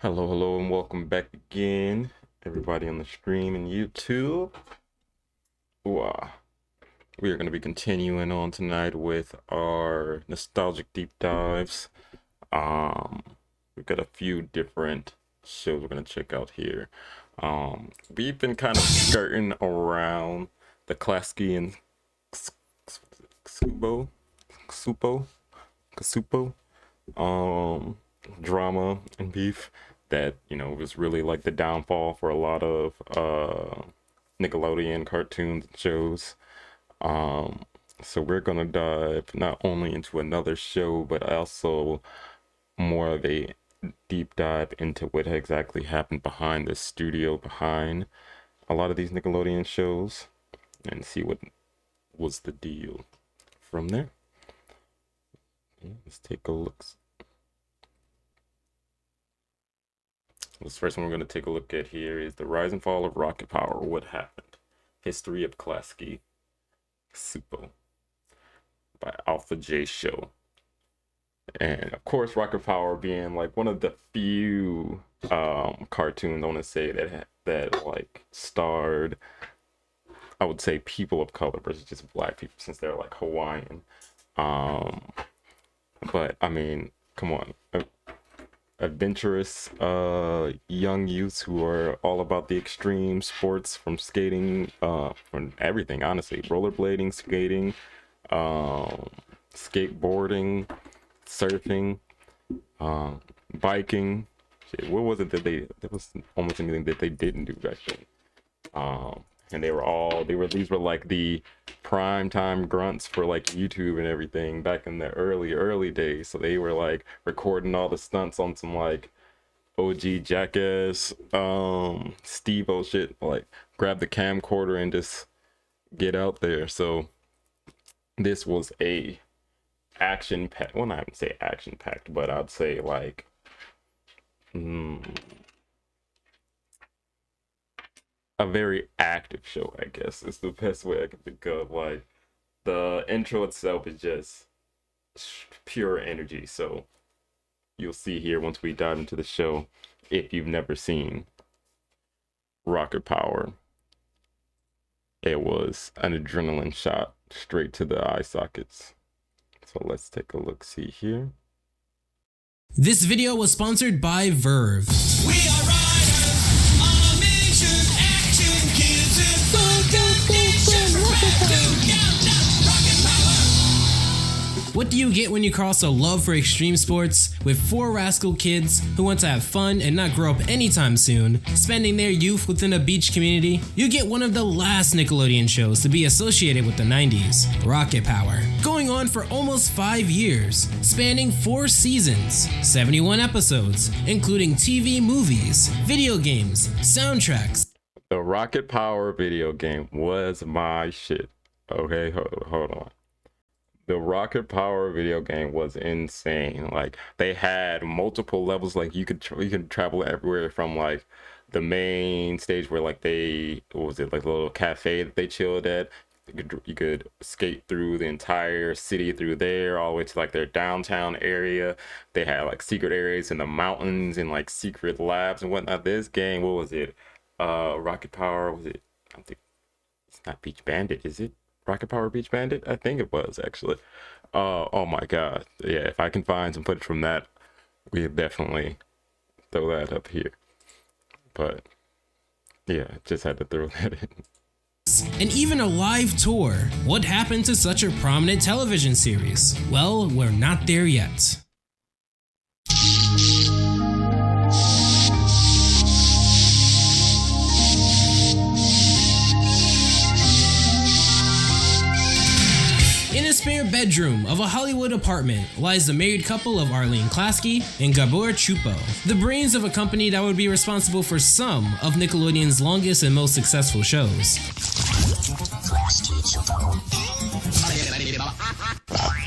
Hello, and welcome back again, everybody on the stream and YouTube. We are going to be continuing on tonight with our nostalgic deep dives. We've got a few different shows we're going to check out here. We've been kind of skirting around the Klasky and Kasupo drama and beef that, was really like the downfall for a lot of Nickelodeon cartoons and shows. So we're gonna dive not only into another show, but also more of a deep dive into what exactly happened behind the studio, behind a lot of these Nickelodeon shows, and see what was the deal from there. Let's take a look. This first one we're going to take a look at here is the rise and fall of Rocket Power. What happened? History of Klasky Kasupo by Alpha J Show. And of course, Rocket Power being like one of the few cartoons I want to say that like starred, I would say, people of color versus just black people, since they're like Hawaiian. But I mean, come on. Adventurous young youths who are all about the extreme sports, from skating, from everything, honestly. Rollerblading, skating, skateboarding, surfing, biking. Shit, what was it that there was almost anything that they didn't do back then. And these were like the prime time grunts for like YouTube and everything back in the early days. So they were like recording all the stunts on some like OG Jackass Steve-O shit, like grab the camcorder and just get out there. So this was a action packed, well, I wouldn't say action packed, but I'd say like a very active show, I guess, is the best way I can think of. Like, the intro itself is just pure energy. So you'll see here once we dive into the show, if you've never seen Rocket Power, it was an adrenaline shot straight to the eye sockets. So let's take a look, see here. This video was sponsored by Verve. We are riders on a mission, action kids in full condition, ready to count rocket power. What do you get when you cross a love for extreme sports with four rascal kids who want to have fun and not grow up anytime soon, spending their youth within a beach community? You get one of the last Nickelodeon shows to be associated with the 90s, Rocket Power, going on for almost 5 years, spanning 4 seasons, 71 episodes, including TV, movies, video games, soundtracks. The Rocket Power video game was my shit. Okay, hold on. The Rocket Power video game was insane. Like, they had multiple levels. Like, you could travel everywhere from like the main stage where like what was it, like a little cafe that they chilled at. You could skate through the entire city through there, all the way to like their downtown area. They had like secret areas in the mountains and like secret labs and whatnot. This game, what was it? Rocket Power, was it? I think it's not Beach Bandit, is it? Rocket Power Beach Bandit? I think it was, actually. Oh my god. Yeah, if I can find some footage from that, we'll definitely throw that up here. But yeah, just had to throw that in. And even a live tour. What happened to such a prominent television series? Well, we're not there yet. In a spare bedroom of a Hollywood apartment lies the married couple of Arlene Klasky and Gabor Chupo, the brains of a company that would be responsible for some of Nickelodeon's longest and most successful shows.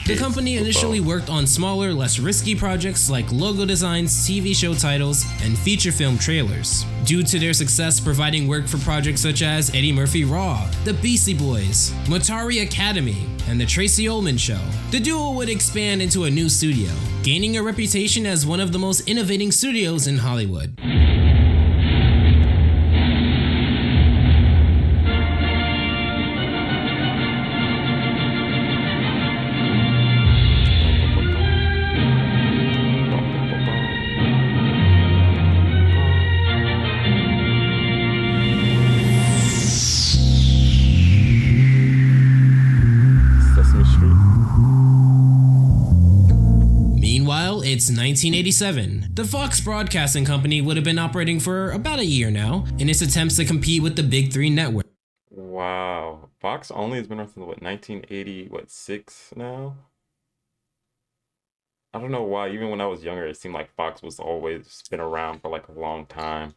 The company initially worked on smaller, less risky projects like logo designs, TV show titles, and feature film trailers. Due to their success providing work for projects such as Eddie Murphy Raw, The Beastie Boys, Motari Academy, and The Tracy Ullman Show, the duo would expand into a new studio, gaining a reputation as one of the most innovating studios in Hollywood. It's 1987. The Fox Broadcasting Company would have been operating for about a year now in its attempts to compete with the big three networks. Wow. Fox only has been around since what, 1986 now? I don't know why. Even when I was younger, it seemed like Fox was always been around for like a long time.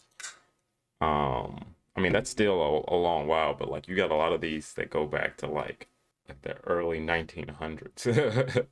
I mean, that's still a long while, but like you got a lot of these that go back to like the early 1900s.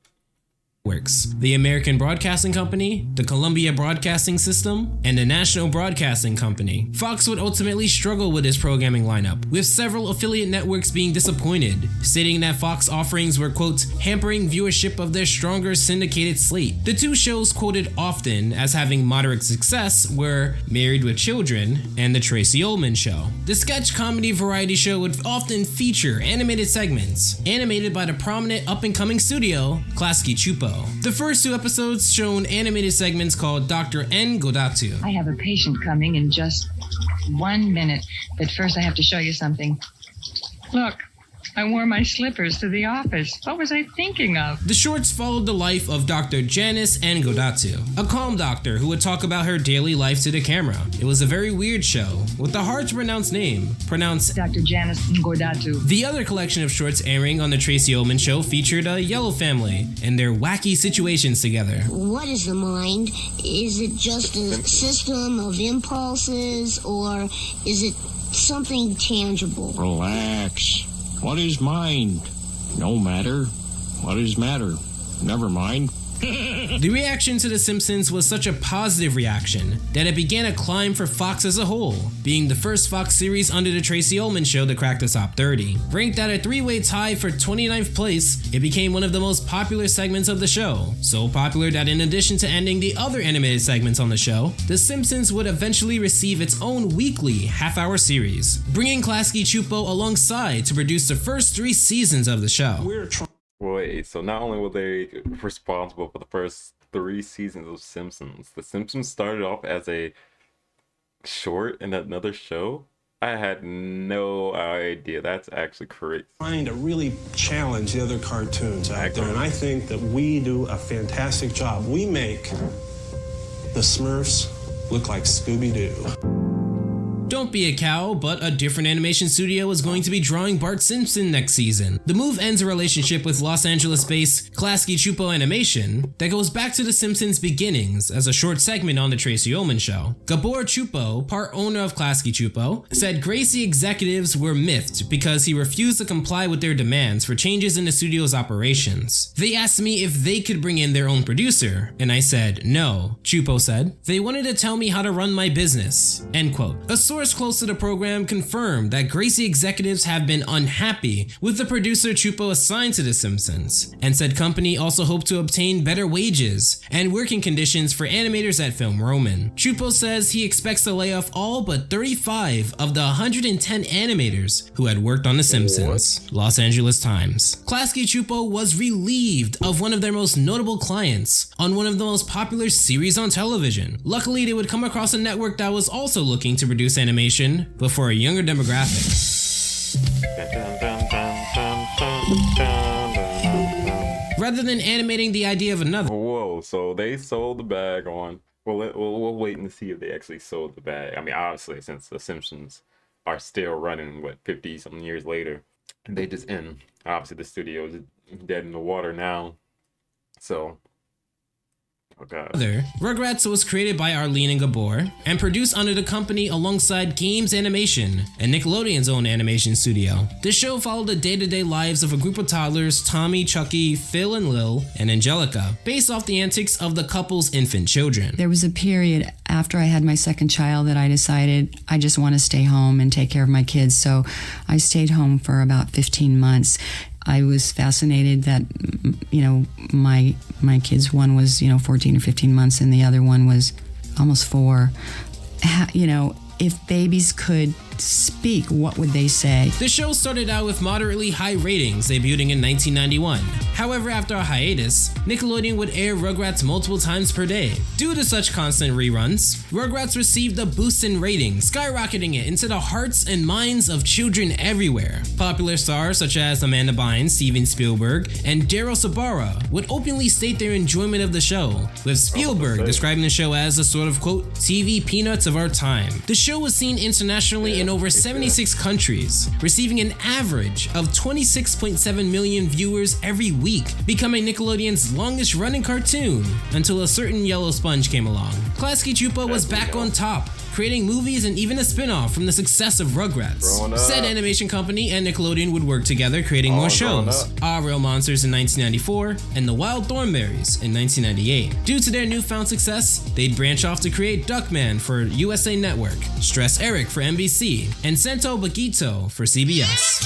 The American Broadcasting Company, the Columbia Broadcasting System, and the National Broadcasting Company. Fox would ultimately struggle with its programming lineup, with several affiliate networks being disappointed, stating that Fox offerings were, quote, hampering viewership of their stronger syndicated slate. The two shows quoted often as having moderate success were Married with Children and The Tracy Ullman Show. The sketch comedy variety show would often feature animated segments, animated by the prominent up-and-coming studio, Klasky Csupo. The first two episodes shown animated segments called Dr. N. Godatu. I have a patient coming in just 1 minute, but first I have to show you something. Look, I wore my slippers to the office. What was I thinking of? The shorts followed the life of Dr. Janice N. Godatu, a calm doctor who would talk about her daily life to the camera. It was a very weird show, with a hard-to-pronounce name, pronounced Dr. Janice Godatu. The other collection of shorts airing on The Tracy Ullman Show featured a yellow family and their wacky situations together. What is the mind? Is it just a system of impulses, or is it something tangible? Relax. What is mind? No matter. What is matter? Never mind. The reaction to The Simpsons was such a positive reaction that it began a climb for Fox as a whole, being the first Fox series under The Tracy Ullman Show to crack the top 30. Ranked at a three-way tie for 29th place, it became one of the most popular segments of the show. So popular that in addition to ending the other animated segments on the show, The Simpsons would eventually receive its own weekly half-hour series, bringing Klasky Csupo alongside to produce the first 3 seasons of the show. Wait, so not only were they responsible for the first 3 seasons of Simpsons, The Simpsons started off as a short in another show? I had no idea. That's actually crazy. Trying to really challenge the other cartoons out there, and I think that we do a fantastic job. We make the Smurfs look like Scooby-Doo. Don't be a cow, but a different animation studio is going to be drawing Bart Simpson next season. The move ends a relationship with Los Angeles-based Klasky Csupo Animation that goes back to The Simpsons' beginnings as a short segment on The Tracy Ullman Show. Gabor Csupo, part owner of Klasky Csupo, said Gracie executives were miffed because he refused to comply with their demands for changes in the studio's operations. They asked me if they could bring in their own producer, and I said no, Csupo said. They wanted to tell me how to run my business, end quote. A source close to the program confirmed that Gracie executives have been unhappy with the producer Csupo assigned to The Simpsons, and said company also hoped to obtain better wages and working conditions for animators at Film Roman. Csupo says he expects to lay off all but 35 of the 110 animators who had worked on The Simpsons. What? Los Angeles Times. Klasky Csupo was relieved of one of their most notable clients on one of the most popular series on television. Luckily, they would come across a network that was also looking to produce animation, but for a younger demographic. Rather than animating the idea of another. Whoa, so they sold the bag on. We'll wait and see if they actually sold the bag. I mean, obviously, since The Simpsons are still running, 50 something years later, they just end. Obviously, the studio is dead in the water now. So Oh god. Rugrats was created by Arlene and Gabor and produced under the company alongside Games Animation and Nickelodeon's own animation studio. The show followed the day-to-day lives of a group of toddlers, Tommy, Chucky, Phil and Lil, and Angelica, based off the antics of the couple's infant children. There was a period after I had my second child that I decided I just want to stay home and take care of my kids, so I stayed home for about 15 months. I was fascinated that, my kids, one was, 14 or 15 months and the other one was almost 4. If babies could speak, what would they say? The show started out with moderately high ratings, debuting in 1991. However, after a hiatus, Nickelodeon would air Rugrats multiple times per day. Due to such constant reruns, Rugrats received a boost in ratings, skyrocketing it into the hearts and minds of children everywhere. Popular stars such as Amanda Bynes, Steven Spielberg, and Daryl Sabara would openly state their enjoyment of the show, with Spielberg describing the show as a sort of, quote, TV Peanuts of our time. The show was seen internationally in over 76 countries, receiving an average of 26.7 million viewers every week, becoming Nickelodeon's longest running cartoon until a certain yellow sponge came along. Klasky Csupo was back on top, creating movies and even a spin-off from the success of Rugrats. Said animation company and Nickelodeon would work together, creating more shows. Our Real Monsters in 1994 and The Wild Thornberrys in 1998. Due to their newfound success, they'd branch off to create Duckman for USA Network, Stress Eric for NBC, and Cento Baguito for CBS.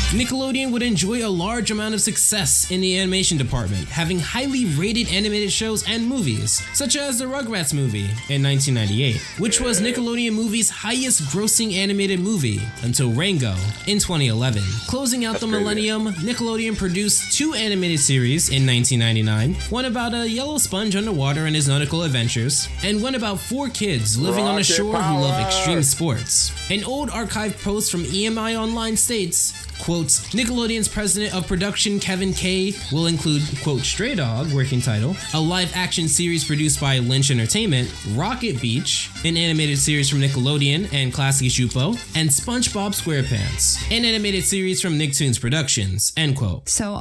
Nickelodeon would enjoy a large amount of success in the animation department, having highly rated animated shows and movies, such as the Rugrats movie in 1998, which was Nickelodeon Movie's highest grossing animated movie until Rango in 2011. Closing out the millennium, Nickelodeon produced 2 animated series in 1999, one about a yellow sponge underwater and his nautical adventures, and one about 4 kids living on a shore who love extreme sports. An old archive post from EMI Online states, quote, Nickelodeon's president of production Kevin Kay will include, quote, Stray Dog, working title, a live-action series produced by Lynch Entertainment, Rocket Beach, an animated series from Nickelodeon and Klasky Csupo, and SpongeBob SquarePants, an animated series from Nicktoons Productions, end quote. So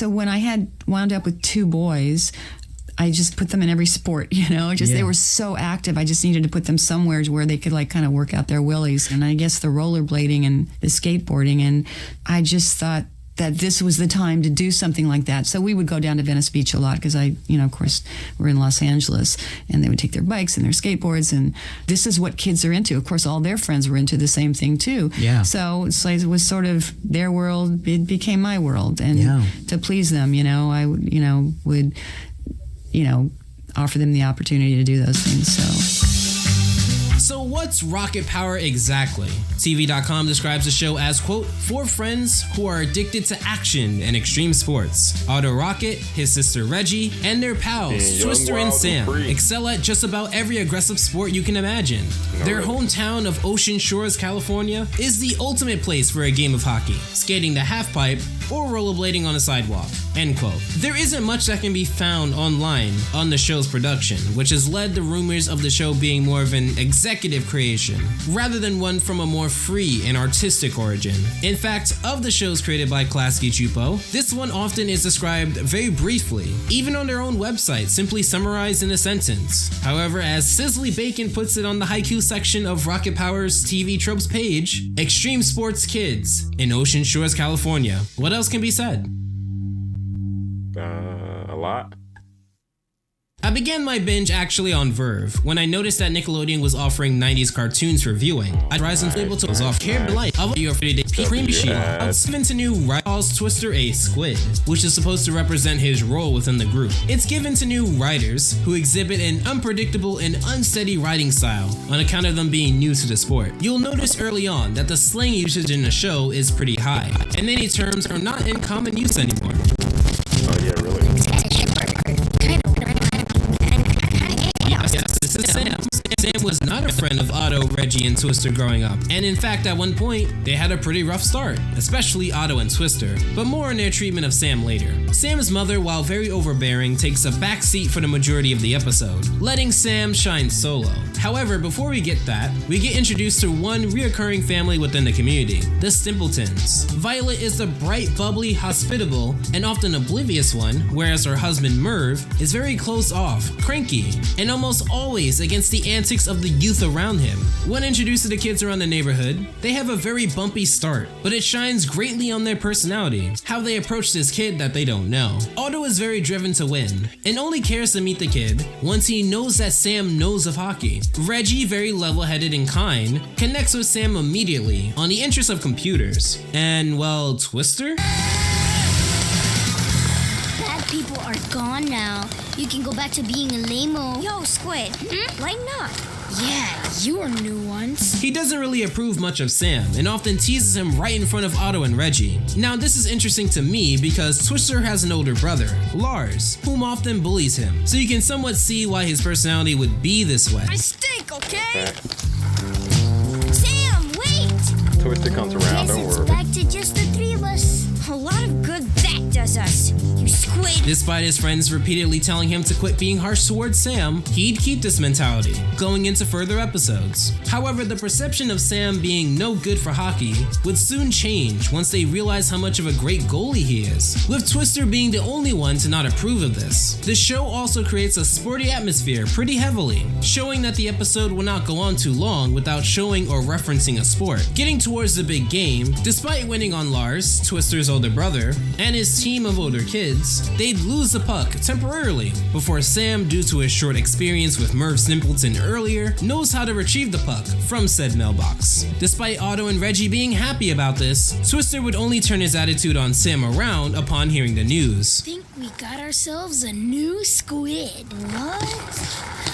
when I had wound up with 2 boys, I just put them in every sport, they were so active. I just needed to put them somewhere where they could kind of work out their willies. And I guess the rollerblading and the skateboarding. And I just thought that this was the time to do something like that. So we would go down to Venice Beach a lot because of course, we're in Los Angeles, and they would take their bikes and their skateboards. And this is what kids are into. Of course, all their friends were into the same thing too. Yeah. So it was sort of their world. It became my world. And to please them, I would offer them the opportunity to do those things. So what's Rocket Power exactly? TV.com describes the show as, quote, 4 friends who are addicted to action and extreme sports. Otto Rocket, his sister Reggie, and their pals, Twister and Sam, excel at just about every aggressive sport you can imagine. Their hometown of Ocean Shores, California, is the ultimate place for a game of hockey, skating the halfpipe, or rollerblading on a sidewalk, end quote. There isn't much that can be found online on the show's production, which has led to rumors of the show being more of an executive creation, rather than one from a more free and artistic origin. In fact, of the shows created by Klasky Csupo, this one often is described very briefly, even on their own website, simply summarized in a sentence. However, as Sizzly Bacon puts it on the haiku section of Rocket Power's TV Tropes page, extreme sports kids in Ocean Shores, California. What else can be said? A lot. I began my binge actually on Verve when I noticed that Nickelodeon was offering 90s cartoons for viewing. I rise and able to off Care Delight of your 30-day cream sheet. It's given to new calls Twister a squid, which is supposed to represent his role within the group. It's given to new writers who exhibit an unpredictable and unsteady writing style on account of them being new to the sport. You'll notice early on that the slang usage in the show is pretty high, and many terms are not in common use anymore. Oh yeah, really? Yes, this is Sam. Sam was not a friend of Otto, Reggie, and Twister growing up. And in fact, at one point, they had a pretty rough start, especially Otto and Twister, but more on their treatment of Sam later. Sam's mother, while very overbearing, takes a back seat for the majority of the episode, letting Sam shine solo. However, before we get that, we get introduced to one reoccurring family within the community, the Stimpletons. Violet is the bright, bubbly, hospitable, and often oblivious one, whereas her husband Merv is very close off, cranky, and almost always against the antics of the youth around him. When introduced to the kids around the neighborhood, they have a very bumpy start, but it shines greatly on their personality, how they approach this kid that they don't know. Otto is very driven to win, and only cares to meet the kid once he knows that Sam knows of hockey. Reggie, very level-headed and kind, connects with Sam immediately on the interest of computers. And, well, Twister? Bad people are gone now. You can go back to being a lame-o. Yo, Squid, lighten up. Yeah, you are new ones. He doesn't really approve much of Sam and often teases him right in front of Otto and Reggie. Now this is interesting to me because Twister has an older brother, Lars, whom often bullies him, so you can somewhat see why his personality would be this way. I stink, okay? Sam, wait! Twister comes around, Guess don't it's worry. back to just the three of us. A lot of good that does us. You squid. Despite his friends repeatedly telling him to quit being harsh towards Sam, he'd keep this mentality, going into further episodes. However, the perception of Sam being no good for hockey would soon change once they realize how much of a great goalie he is, with Twister being the only one to not approve of this. The show also creates a sporty atmosphere pretty heavily, showing that the episode will not go on too long without showing or referencing a sport. Getting towards the big game, despite winning on Lars, Twister's older brother, and his team of older kids, they'd lose the puck temporarily before Sam, due to his short experience with Merv Snimpleton earlier, knows how to retrieve the puck from said mailbox. Despite Otto and Reggie being happy about this, Twister would only turn his attitude on Sam around upon hearing the news. Think we got ourselves a new squid. What?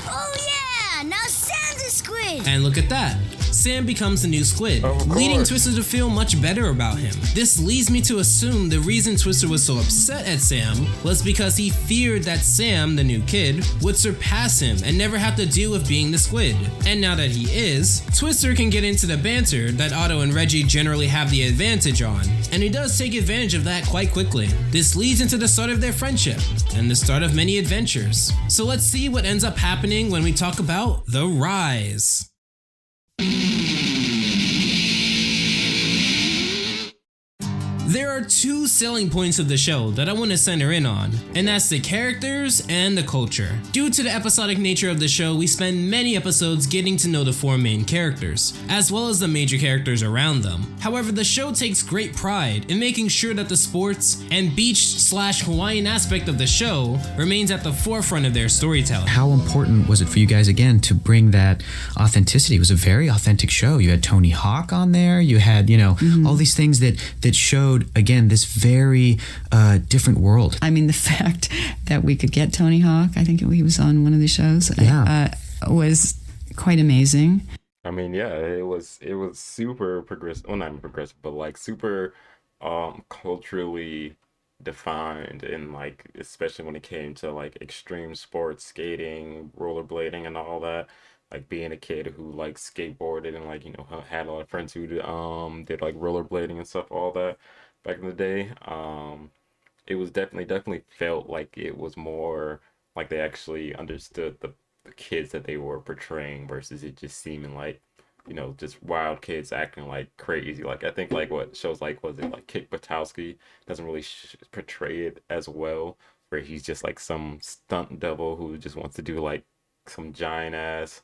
Oh yeah! Now Sam's a squid! And look at that. Sam becomes the new squid, Of leading course. Twister to feel much better about him. This leads me to assume the reason Twister was so upset at Sam was because he feared that Sam, the new kid, would surpass him and never have to deal with being the squid. And now that he is, Twister can get into the banter that Otto and Reggie generally have the advantage on, and he does take advantage of that quite quickly. This leads into the start of their friendship, and the start of many adventures. So let's see what ends up happening when we talk about The Rise. There are two selling points of the show that I want to center in on, and that's the characters and the culture. Due to the episodic nature of the show, we spend many episodes getting to know the four main characters, as well as the major characters around them. However, the show takes great pride in making sure that the sports and beach/Hawaiian aspect of the show remains at the forefront of their storytelling. How important was it for you guys, again, to bring that authenticity? It was a very authentic show. You had Tony Hawk on there. You had, all these things that showed, again, this very different world. I mean, the fact that we could get Tony Hawk, I think he was on one of the shows, was quite amazing. I mean, yeah, it was super progressive. Well, not progressive, but like super culturally defined, and like especially when it came to like extreme sports, skating, rollerblading, and all that. Like being a kid who like skateboarded and like had a lot of friends who did like rollerblading and stuff, all that back in the day. It was definitely felt like it was more like they actually understood the kids that they were portraying versus it just seeming like just wild kids acting like crazy. Like I think like what shows like was it like Kick Buttowski doesn't really portray it as well, where he's just like some stunt devil who just wants to do like some giant ass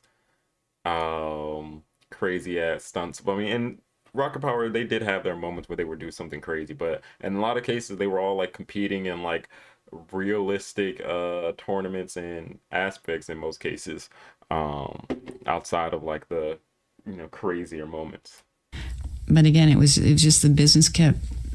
crazy ass stunts. But I mean, in Rocket Power, they did have their moments where they would do something crazy, but in a lot of cases they were all like competing in like realistic tournaments and aspects in most cases, outside of like the crazier moments. But again, it was just the business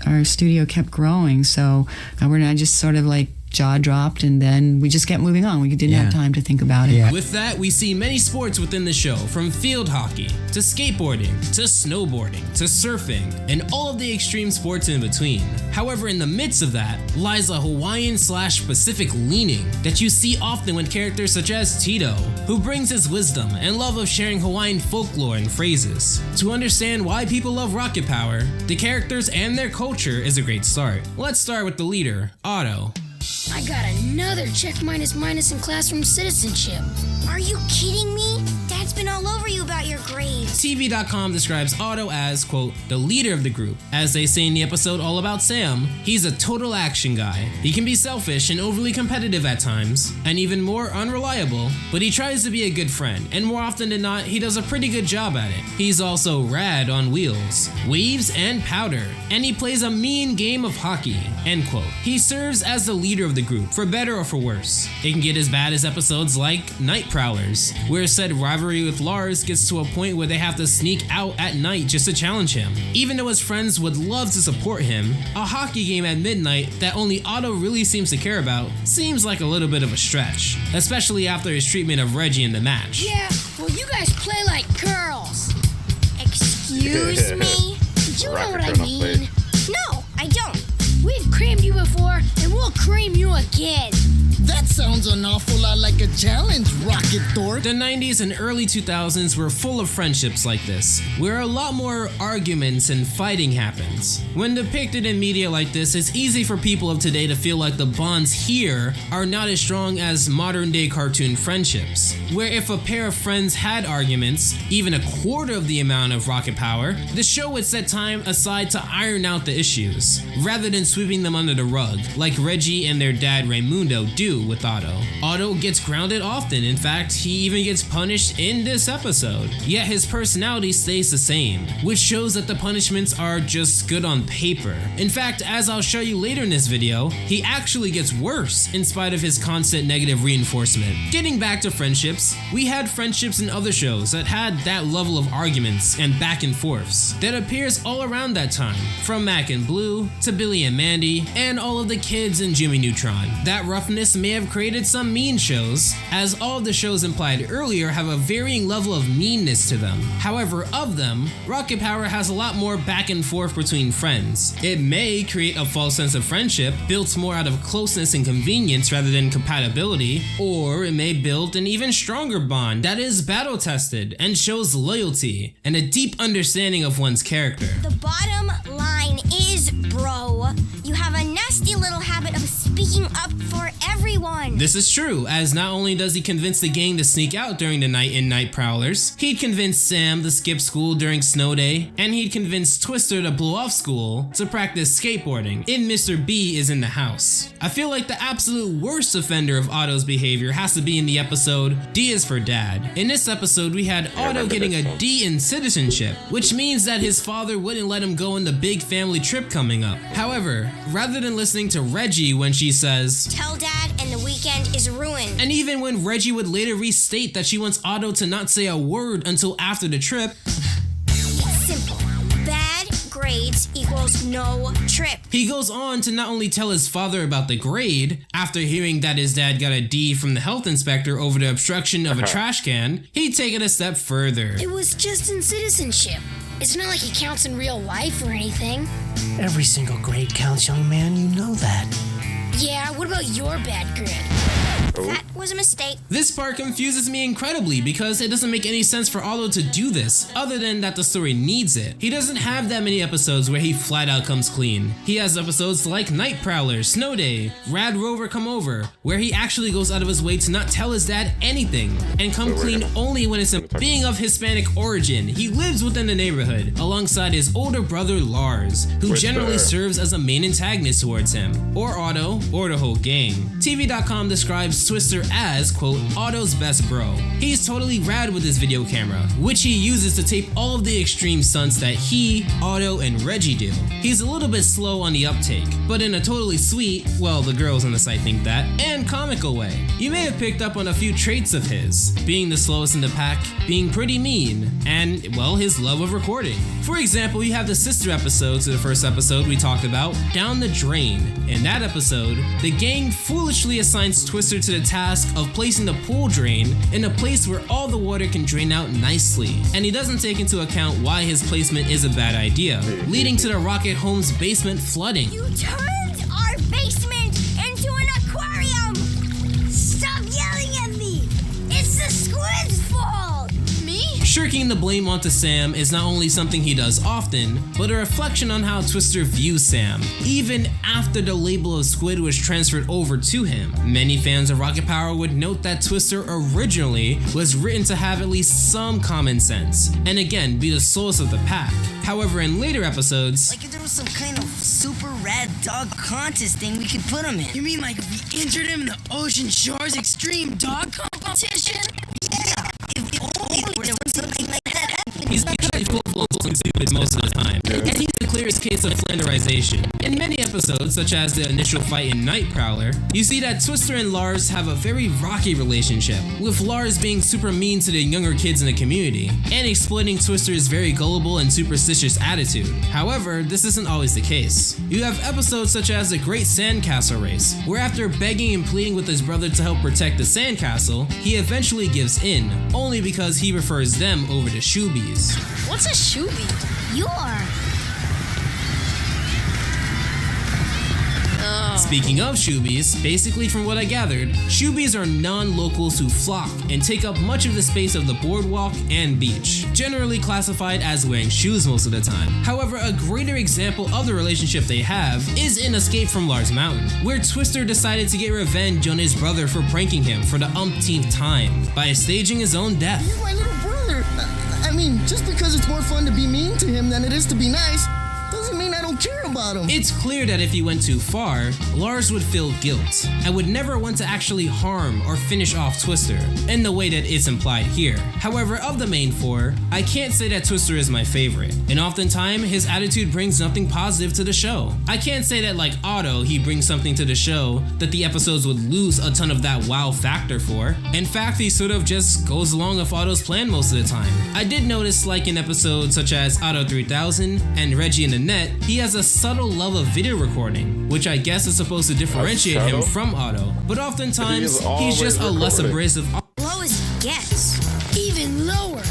our studio kept growing, so I just sort of like jaw dropped, and then we just kept moving on. We didn't have time to think about it. Yeah. With that, we see many sports within the show, from field hockey to skateboarding to snowboarding to surfing and all of the extreme sports in between. However, in the midst of that lies a Hawaiian/Pacific leaning that you see often with characters such as Tito, who brings his wisdom and love of sharing Hawaiian folklore and phrases. To understand why people love Rocket Power, the characters and their culture is a great start. Let's start with the leader, Otto. I got another check minus in classroom citizenship. Are you kidding me? Dad's been all over you about your grades. TV.com describes Otto as, quote, the leader of the group. As they say in the episode All About Sam, he's a total action guy. He can be selfish and overly competitive at times, and even more unreliable, but he tries to be a good friend, and more often than not, he does a pretty good job at it. He's also rad on wheels, waves and powder, and he plays a mean game of hockey, end quote. He serves as the leader of the group, for better or for worse. It can get as bad as episodes like Night Prowlers, where said rivalry with Lars gets to a point where they have to sneak out at night just to challenge him. Even though his friends would love to support him, a hockey game at midnight that only Otto really seems to care about seems like a little bit of a stretch, especially after his treatment of Reggie in the match. Yeah, well, you guys play like girls. Excuse me? You know what I mean. No, I don't. We've creamed you before, and we'll cream you again. That sounds an awful lot like a challenge, Rocket Dork. The 90s and early 2000s were full of friendships like this, where a lot more arguments and fighting happens. When depicted in media like this, it's easy for people of today to feel like the bonds here are not as strong as modern day cartoon friendships, where if a pair of friends had arguments, even a quarter of the amount of Rocket Power, the show would set time aside to iron out the issues, rather than sweeping them under the rug, like Reggie and their dad Raimundo do with Otto. Otto gets grounded often, in fact, he even gets punished in this episode, yet his personality stays the same, which shows that the punishments are just good on paper. In fact, as I'll show you later in this video, he actually gets worse in spite of his constant negative reinforcement. Getting back to friendships, we had friendships in other shows that had that level of arguments and back and forths that appears all around that time, from Mac and Blue to Billy and Mandy, and all of the kids in Jimmy Neutron. That roughness may have created some mean shows, as all of the shows implied earlier have a varying level of meanness to them. However, of them, Rocket Power has a lot more back and forth between friends. It may create a false sense of friendship, built more out of closeness and convenience rather than compatibility, or it may build an even stronger bond that is battle tested and shows loyalty and a deep understanding of one's character. The bottom line is, bro, you have a nasty little habit of speaking up for everyone. This is true, as not only does he convince the gang to sneak out during the night in Night Prowlers, he'd convince Sam to skip school during Snow Day, and he'd convince Twister to blow off school to practice skateboarding in Mr. B is in the House. I feel like the absolute worst offender of Otto's behavior has to be in the episode D is for Dad. In this episode, we had Otto getting a D in citizenship, which means that his father wouldn't let him go on the big family trip coming up. However, rather than listening to Reggie when she says, "Tell Dad and the weekend is ruined," and even when Reggie would later restate that she wants Otto to not say a word until after the trip, it's simple. Bad grades equals no trip. he goes on to not only tell his father about the grade, after hearing that his dad got a D from the health inspector over the obstruction of a trash can, he'd take it a step further. It was just in citizenship. It's not like it counts in real life or anything. Every single grade counts, young man. You know that. Yeah, what about your bad grade? That was a mistake. This part confuses me incredibly because it doesn't make any sense for Otto to do this, other than that the story needs it. He doesn't have that many episodes where he flat out comes clean. He has episodes like Night Prowler, Snow Day, Rad Rover Come Over, where he actually goes out of his way to not tell his dad anything, and come clean only when it's being of Hispanic origin. He lives within the neighborhood, alongside his older brother Lars, who generally serves as a main antagonist towards him, or Otto, or the whole gang. TV.com describes Twister as, quote, Otto's best bro. He's totally rad with his video camera, which he uses to tape all of the extreme stunts that he, Otto, and Reggie do. He's a little bit slow on the uptake, but in a totally sweet, well, the girls on the site think that, and comical way. You may have picked up on a few traits of his, being the slowest in the pack, being pretty mean, and, well, his love of recording. For example, you have the sister episode to the first episode we talked about, Down the Drain. In that episode, the gang foolishly assigns Twister to the task of placing the pool drain in a place where all the water can drain out nicely, and he doesn't take into account why his placement is a bad idea, leading to the Rocket home's basement flooding. You turned our basement into an aquarium! Stop yelling at me! It's the squid's fault! Me? Shirking the blame onto Sam is not only something he does often, but a reflection on how Twister views Sam, even after the label of squid was transferred over to him. Many fans of Rocket Power would note that Twister originally was written to have at least some common sense, and again be the source of the pack. However, in later episodes, like if there was some kind of super rad dog contest thing we could put him in. You mean like if we entered him in the Ocean Shores Extreme Dog Competition? Yeah, if only there was something like that happening. he's actually full-blown stupid most of the time, and he's the clearest case of flanderization. In many episodes, such as the initial fight in Night Prowler, you see that Twister and Lars have a very rocky relationship, with Lars being super mean to the younger kids in the community, and exploiting Twister's very gullible and superstitious attitude. However, this isn't always the case. You have episodes such as the Great Sandcastle Race, where after begging and pleading with his brother to help protect the sandcastle, he eventually gives in, only because he prefers them over the Shoobies. What's a shoobie? You're. Speaking of Shoobies, basically from what I gathered, Shoobies are non-locals who flock and take up much of the space of the boardwalk and beach, generally classified as wearing shoes most of the time. However, a greater example of the relationship they have is in Escape from Lars Mountain, where Twister decided to get revenge on his brother for pranking him for the umpteenth time by staging his own death. You're my little brother. I mean, just because it's more fun to be mean to him than it is to be nice, doesn't mean I don't care about him. It's clear that if he went too far, Lars would feel guilt and would never want to actually harm or finish off Twister in the way that it's implied here. However, of the main four, I can't say that Twister is my favorite, and oftentimes his attitude brings nothing positive to the show. I can't say that like Otto, he brings something to the show that the episodes would lose a ton of that wow factor for. In fact, he sort of just goes along with Otto's plan most of the time. I did notice, like in episodes such as Otto 3000 and Reggie in the Net, he has a subtle love of video recording, which I guess is supposed to differentiate him from Otto, but oftentimes he's just a less abrasive. Low as it gets. Even lower.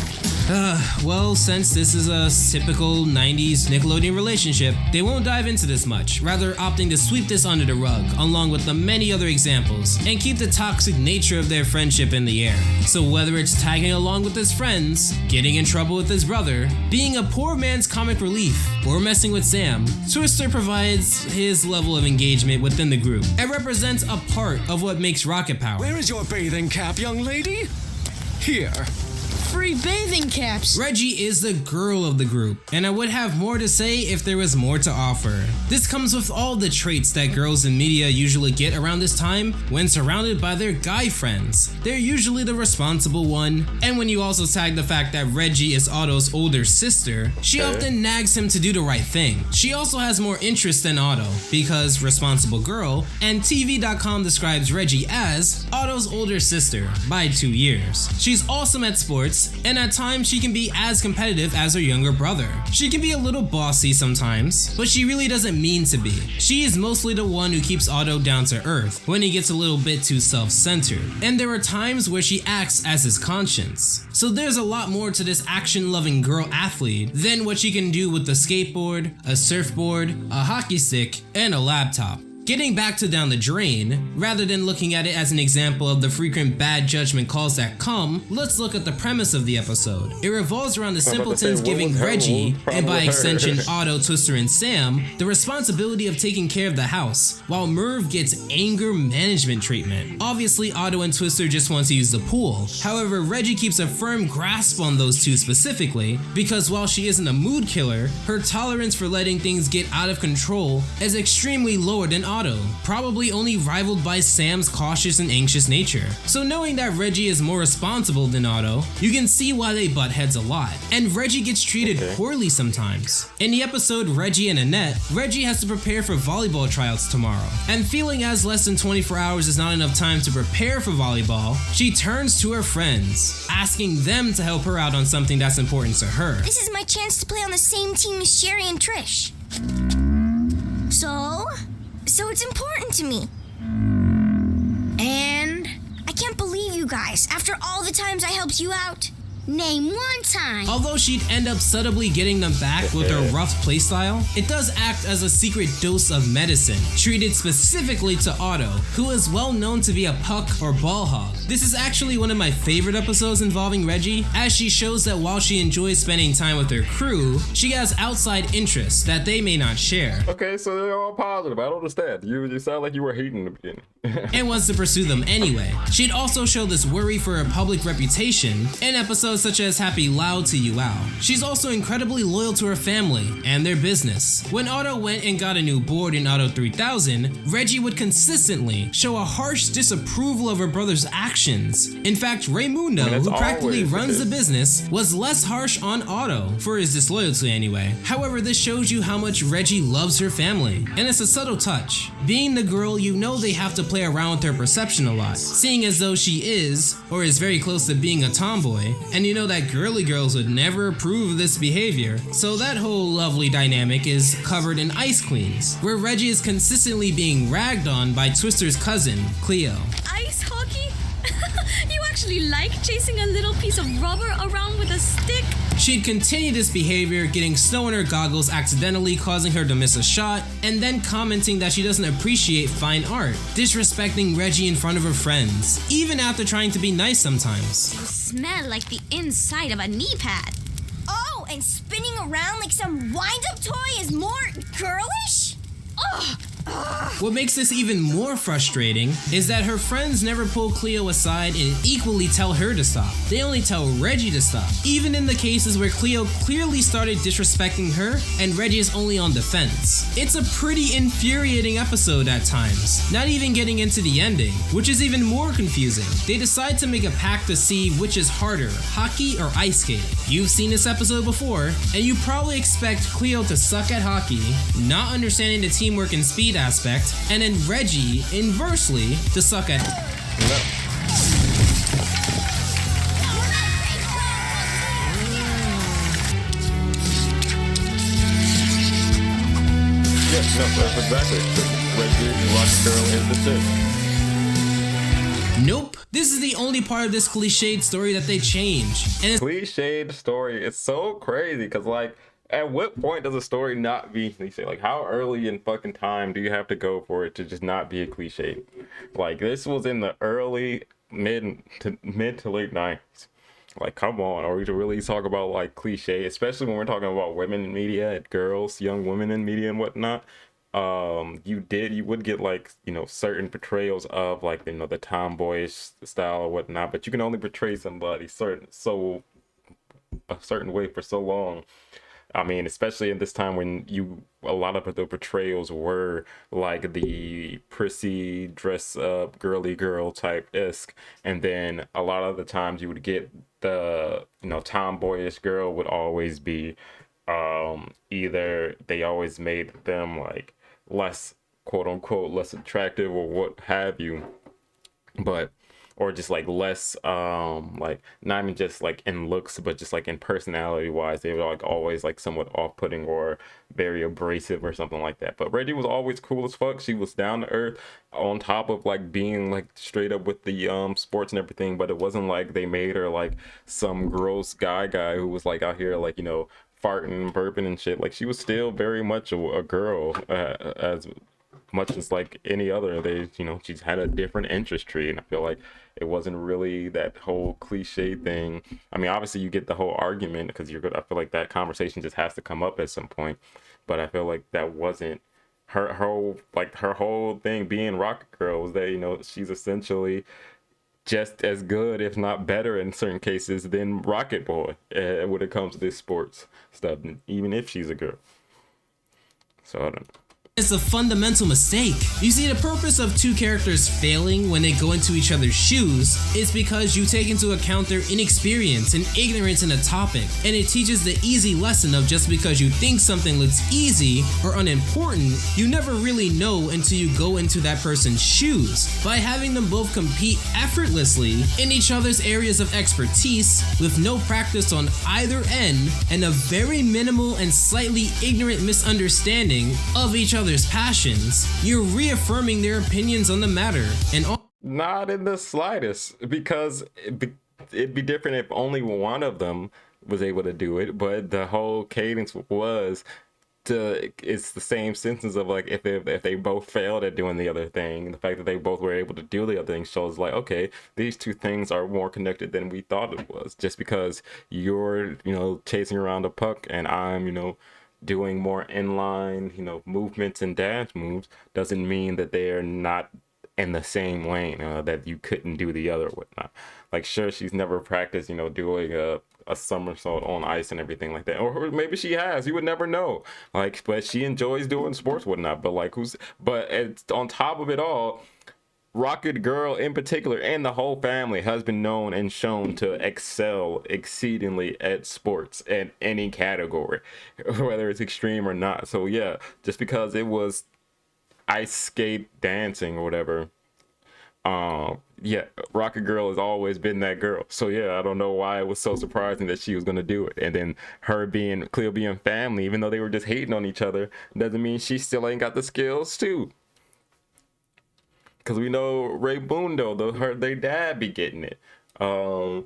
Well, since this is a typical 90s Nickelodeon relationship, they won't dive into this much, rather opting to sweep this under the rug, along with the many other examples, and keep the toxic nature of their friendship in the air. So whether it's tagging along with his friends, getting in trouble with his brother, being a poor man's comic relief, or messing with Sam, Twister provides his level of engagement within the group. It represents a part of what makes Rocket Power. Where is your bathing cap, young lady? Here. Free bathing caps. Reggie is the girl of the group, and I would have more to say if there was more to offer. This comes with all the traits that girls in media usually get around this time when surrounded by their guy friends. They're usually the responsible one, and when you also tag the fact that Reggie is Otto's older sister, she often nags him to do the right thing. She also has more interest than Otto, because responsible girl, and TV.com describes Reggie as Otto's older sister by 2 years. She's awesome at sports, and at times she can be as competitive as her younger brother. She can be a little bossy sometimes, but she really doesn't mean to be. She is mostly the one who keeps Otto down to earth when he gets a little bit too self-centered, and there are times where she acts as his conscience. So there's a lot more to this action-loving girl athlete than what she can do with a skateboard, a surfboard, a hockey stick, and a laptop. Getting back to Down the Drain, rather than looking at it as an example of the frequent bad judgment calls that come, let's look at the premise of the episode. It revolves around the simpletons giving Reggie, and by extension Otto, Twister, and Sam, the responsibility of taking care of the house, while Merv gets anger management treatment. Obviously, Otto and Twister just want to use the pool. However, Reggie keeps a firm grasp on those two specifically, because while she isn't a mood killer, her tolerance for letting things get out of control is extremely lower than Otto's. Otto, probably only rivaled by Sam's cautious and anxious nature. So knowing that Reggie is more responsible than Otto, you can see why they butt heads a lot. And Reggie gets treated poorly sometimes. In the episode Reggie and Annette, Reggie has to prepare for volleyball tryouts tomorrow. And feeling as less than 24 hours is not enough time to prepare for volleyball, she turns to her friends, asking them to help her out on something that's important to her. This is my chance to play on the same team as Sherry and Trish. So it's important to me. And I can't believe you guys, after all the times I helped you out. Name one time. Although she'd end up subtly getting them back with her rough playstyle, it does act as a secret dose of medicine, treated specifically to Otto, who is well known to be a puck or ball hog. This is actually one of my favorite episodes involving Reggie, as she shows that while she enjoys spending time with her crew, she has outside interests that they may not share. Okay, so they're all positive. I don't understand. You sound like you were hating in the beginning. And wants to pursue them anyway. She'd also show this worry for her public reputation in episodes such as Happy Loud to You Wow. She's also incredibly loyal to her family and their business. When Otto went and got a new board in Otto 3000, Reggie would consistently show a harsh disapproval of her brother's actions. In fact, Raymundo, who practically runs the business, was less harsh on Otto, for his disloyalty anyway. However, this shows you how much Reggie loves her family, and it's a subtle touch. Being the girl, you know they have to play around with her perception a lot, seeing as though she is, or is very close to being a tomboy, and you know that girly girls would never approve of this behavior. So that whole lovely dynamic is covered in Ice Queens, where Reggie is consistently being ragged on by Twister's cousin, Cleo. Ice hockey? You actually like chasing a little piece of rubber around with a stick? She'd continue this behavior, getting snow in her goggles accidentally causing her to miss a shot, and then commenting that she doesn't appreciate fine art, disrespecting Reggie in front of her friends, even after trying to be nice sometimes. You smell like the inside of a knee pad. Oh, and spinning around like some wind-up toy is more girlish? Ugh! What makes this even more frustrating is that her friends never pull Cleo aside and equally tell her to stop. They only tell Reggie to stop, even in the cases where Cleo clearly started disrespecting her and Reggie is only on defense. It's a pretty infuriating episode at times, not even getting into the ending, which is even more confusing. They decide to make a pact to see which is harder, hockey or ice skating. You've seen this episode before, and you probably expect Cleo to suck at hockey, not understanding the teamwork and speed aspect, and then Reggie, inversely, to suck at that's exactly. Reggie, Rock Girl is the shit. Nope. This is the only part of this cliched story that they change. And it's cliched story. It's so crazy because, like, at what point does a story not be cliche? Like, how early in fucking time do you have to go for it to just not be a cliche? Like, this was in the early mid to late 90s. Like, come on, are we to really talk about like cliche, especially when we're talking about women in media and girls, young women in media and whatnot? You would get, like, you know, certain portrayals of, like, you know, the tomboyish style or whatnot, but you can only portray somebody a certain way for so long. I mean, especially in this time when a lot of the portrayals were like the prissy, dress up, girly girl type-esque, and then a lot of the times you would get the, you know, tomboyish girl would always be either they always made them like less, quote unquote, less attractive or what have you, but or just like less like not even just like in looks but just like in personality wise, they were like always like somewhat off-putting or very abrasive or something like that. But Reggie was always cool as fuck. She was down to earth, on top of like being like straight up with the sports and everything, but it wasn't like they made her like some gross guy who was like out here like, you know, farting and burping and shit. Like, she was still very much a girl, as much as like any other. They, you know, she's had a different interest tree, and I feel like it wasn't really that whole cliche thing. I mean, obviously you get the whole argument because you're good. I feel like that conversation just has to come up at some point, but I feel like that wasn't her whole thing. Being Rocket Girl was that, you know, she's essentially just as good, if not better in certain cases, than Rocket Boy when it comes to this sports stuff, even if she's a girl. So I don't know. It's a fundamental mistake. You see, the purpose of two characters failing when they go into each other's shoes is because you take into account their inexperience and ignorance in a topic, and it teaches the easy lesson of just because you think something looks easy or unimportant, you never really know until you go into that person's shoes. By having them both compete effortlessly in each other's areas of expertise with no practice on either end and a very minimal and slightly ignorant misunderstanding of each other's passions, you're reaffirming their opinions on the matter. And not in the slightest, because it'd be different if only one of them was able to do it, but the whole cadence was it's the same sentence of like if they both failed at doing the other thing, the fact that they both were able to do the other thing shows like, okay, these two things are more connected than we thought it was. Just because you're, you know, chasing around a puck and I'm, you know, doing more inline, you know, movements and dance moves doesn't mean that they're not in the same lane, that you couldn't do the other whatnot. Like, sure, she's never practiced, you know, doing a somersault on ice and everything like that, or maybe she has, you would never know. Like, but she enjoys doing sports whatnot. But like, on top of it all, Rocket Girl in particular and the whole family has been known and shown to excel exceedingly at sports in any category, whether it's extreme or not. So yeah, just because it was ice skate dancing or whatever, yeah, Rocket Girl has always been that girl. So yeah, I don't know why it was so surprising that she was gonna do it. And then her being Cleo being family, even though they were just hating on each other, doesn't mean she still ain't got the skills too. Because we know Ray Bundo, their dad be getting it. So,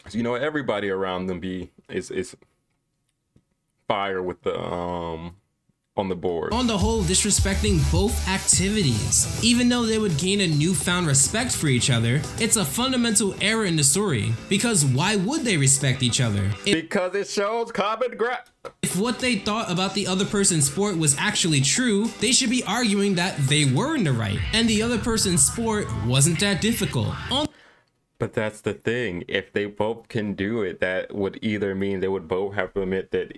you know, everybody around them is fire with the on the board. On the whole, disrespecting both activities. Even though they would gain a newfound respect for each other, it's a fundamental error in the story. Because why would they respect each other? Because it shows common ground. If what they thought about the other person's sport was actually true, they should be arguing that they were in the right, and the other person's sport wasn't that difficult. But that's the thing. If they both can do it, that would either mean they would both have to admit that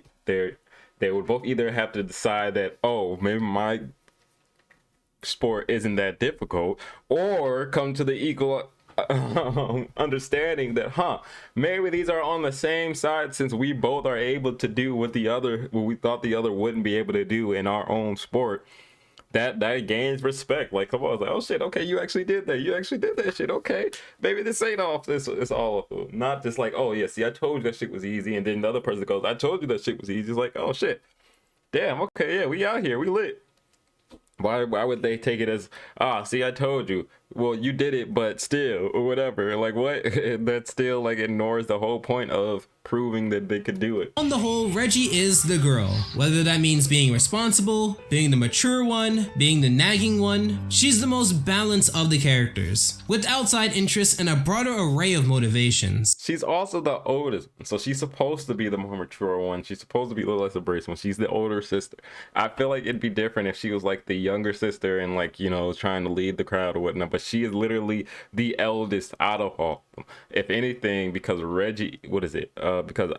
they would both either have to decide that, oh, maybe my sport isn't that difficult, or come to the equal understanding that, maybe these are on the same side, since we both are able to do what we thought the other wouldn't be able to do in our own sport. That gains respect. Like, come on, it's like, oh shit, okay, you actually did that shit, okay, maybe this ain't off, this it's all not just like, oh yeah, see, I told you that shit was easy, and then the other person goes, I told you that shit was easy. It's like, oh shit, damn, okay, yeah, we out here, we lit. Why would they take it as, see, I told you, well, you did it, but still, or whatever, like, what? That still, like, ignores the whole point of proving that they could do it. On the whole, Reggie is the girl. Whether that means being responsible, being the mature one, being the nagging one, she's the most balanced of the characters, with outside interests and a broader array of motivations. She's also the oldest, so she's supposed to be the more mature one. She's supposed to be a little less abrasive when she's the older sister. I feel like it'd be different if she was like the younger sister and, like, you know, trying to lead the crowd or whatnot, but she is literally the eldest out of all of them. If anything, because Reggie, because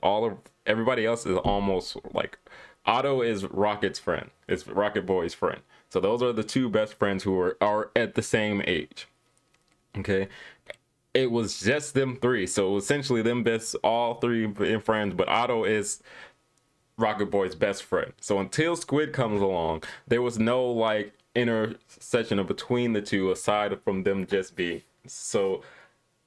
everybody else is almost like, Otto is Rocket's friend. It's Rocket Boy's friend. So those are the two best friends who are at the same age. Okay. It was just them three. So essentially them best, all three friends, but Otto is Rocket Boy's best friend. So until Squid comes along, there was no like intersection of between the two aside from them just being. So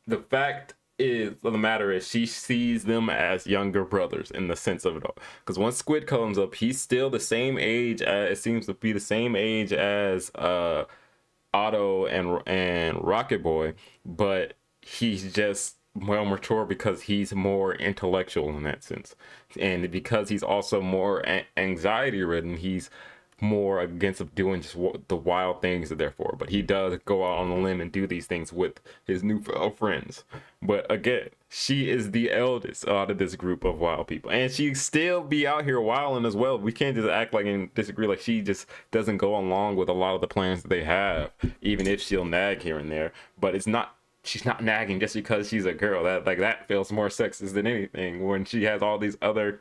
the fact of the matter is, she sees them as younger brothers in the sense of it all. Because once Squid comes up, he's still the same age. It seems to be the same age as Otto and Rocket Boy, but he's just well mature because he's more intellectual in that sense, and because he's also more anxiety ridden, he's more against of doing just the wild things that they're for. But he does go out on a limb and do these things with his new friends. But again, she is the eldest out of this group of wild people, and she still be out here wilding as well. We can't just act like and disagree, like she just doesn't go along with a lot of the plans that they have, even if she'll nag here and there. But she's not nagging just because she's a girl. That feels more sexist than anything, when she has all these other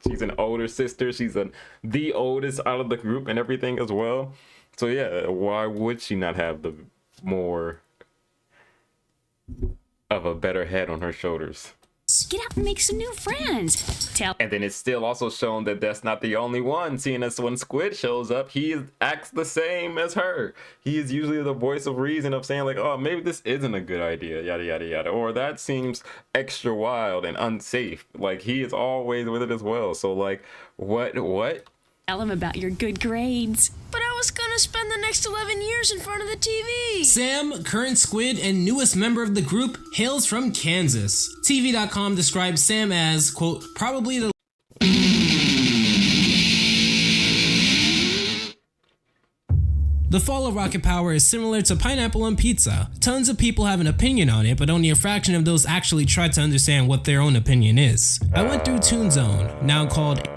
she's an older sister. She's the oldest out of the group and everything as well. So yeah, why would she not have the more of a better head on her shoulders? Get out and make some new friends. And then it's still also shown that that's not the only one, seeing as when Squid shows up, he acts the same as her. He is usually the voice of reason of saying like, oh, maybe this isn't a good idea, yada, yada, yada. Or that seems extra wild and unsafe. Like, he is always with it as well. So like, what? Tell him about your good grades. But I was gonna spend the next 11 years in front of the TV. Sam, current Squid and newest member of the group, hails from Kansas. TV.com describes Sam as, quote, probably the The fall of Rocket Power is similar to pineapple on pizza. Tons of people have an opinion on it, but only a fraction of those actually try to understand what their own opinion is. I went through Toon Zone, now called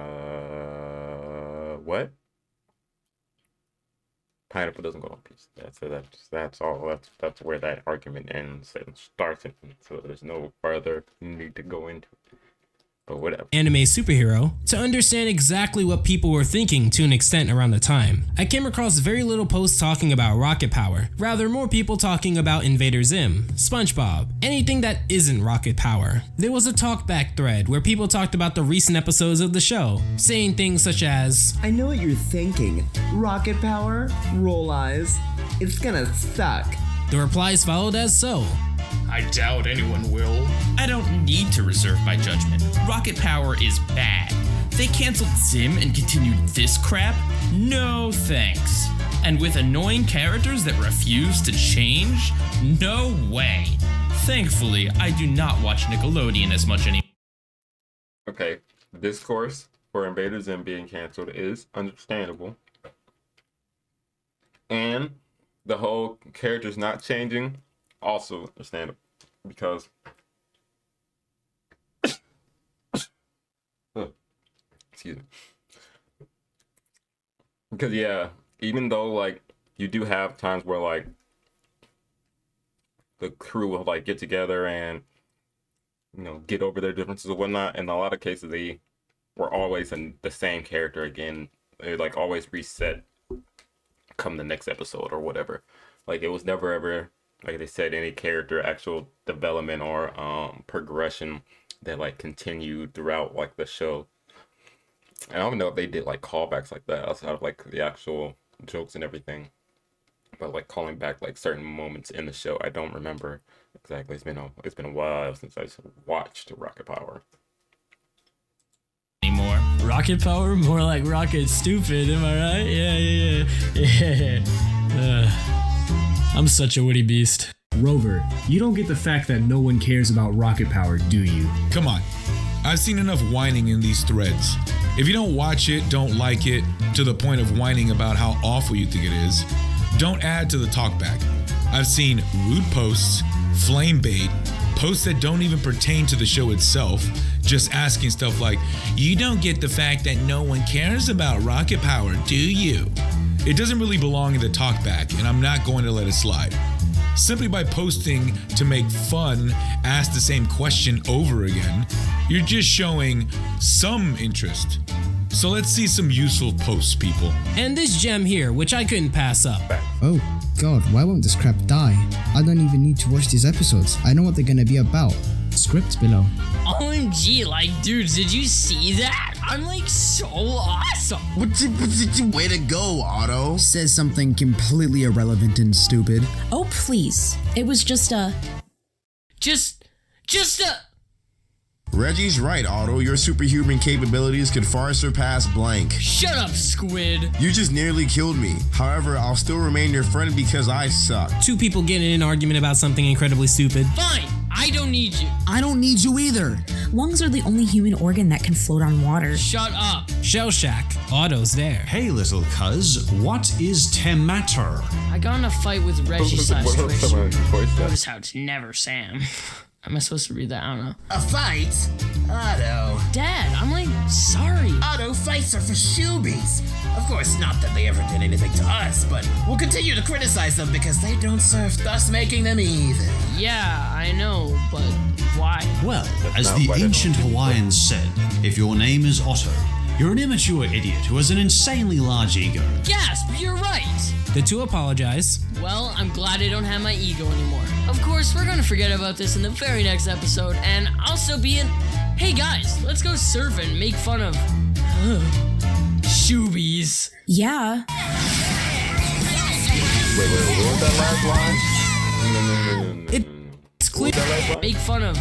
What? Pineapple doesn't go on pizza. That's all. That's where that argument ends and starts. So there's no further need to go into it. But whatever. Anime superhero to understand exactly what people were thinking to an extent around the time. I came across very little posts talking about Rocket Power, rather more people talking about Invader Zim, SpongeBob, anything that isn't Rocket Power. There was a talkback thread where people talked about the recent episodes of the show, saying things such as, I know what you're thinking. Rocket Power? Roll eyes. It's gonna suck. The replies followed as so. I doubt anyone will. I don't need to reserve my judgment. Rocket Power is bad. They canceled Zim and continued this crap? No thanks. And with annoying characters that refuse to change? No way. Thankfully, I do not watch Nickelodeon as much anymore. Okay, the discourse for Invader Zim being canceled is understandable. And the whole characters not changing, also understandable, because excuse me. Because yeah, even though like you do have times where like the crew will like get together and get over their differences and whatnot, in a lot of cases they were always in the same character again. They like always reset come the next episode or whatever. Like it was never ever, like they said, any character actual development or progression that like continued throughout like the show. And I don't know if they did like callbacks like that outside of like the actual jokes and everything, but like calling back like certain moments in the show, I don't remember exactly. It's been a while since I watched Rocket Power. Anymore. Rocket Power? More like Rocket Stupid, am I right? Yeah. I'm such a witty beast. Rover, you don't get the fact that no one cares about Rocket Power, do you? Come on. I've seen enough whining in these threads. If you don't watch it, don't like it, to the point of whining about how awful you think it is, don't add to the talkback. I've seen rude posts, flame bait, posts that don't even pertain to the show itself, just asking stuff like, you don't get the fact that no one cares about Rocket Power, do you? It doesn't really belong in the talkback, and I'm not going to let it slide. Simply by posting to make fun, ask the same question over again, you're just showing some interest. So let's see some useful posts, people. And this gem here, which I couldn't pass up. Oh, God, why won't this crap die? I don't even need to watch these episodes. I know what they're gonna be about. Script below. OMG, like, dudes, did you see that? I'm like so awesome. Way to go, Otto. Says something completely irrelevant and stupid. Oh, please. It was just a... Just a... Reggie's right, Otto. Your superhuman capabilities could far surpass blank. Shut up, Squid. You just nearly killed me. However, I'll still remain your friend because I suck. Two people get in an argument about something incredibly stupid. Fine, I don't need you. I don't need you either. Lungs are the only human organ that can float on water. Shut up. Shell Shack. Otto's there. Hey, little cuz, what is tematter? I got in a fight with Reggie / Squish. Notice how it's never Sam. am I supposed to read that? I don't know. A fight? Otto. Dad, I'm like, sorry. Otto, fights are for Shoobies. Of course, not that they ever did anything to us, but we'll continue to criticize them because they don't serve us making them either. Yeah, I know, but why? Well, as the ancient Hawaiians said, if your name is Otto, you're an immature idiot who has an insanely large ego. Gasp, you're right. The two apologize. Well, I'm glad I don't have my ego anymore. Of course, we're gonna forget about this in the very next episode, and I'll still be in. Hey guys, let's go surfing and make fun of Shoobies. Yeah. Wait, what was that last line? It's clear. Make fun of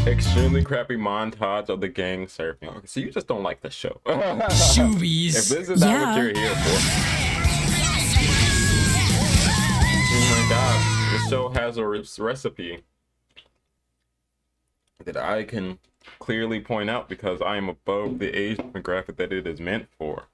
Extremely crappy montage of the gang surfing. So you just don't like the show. Shoobies. If this is not what you're here for. Oh my god, the show has a recipe that I can clearly point out because I am above the age demographic that it is meant for.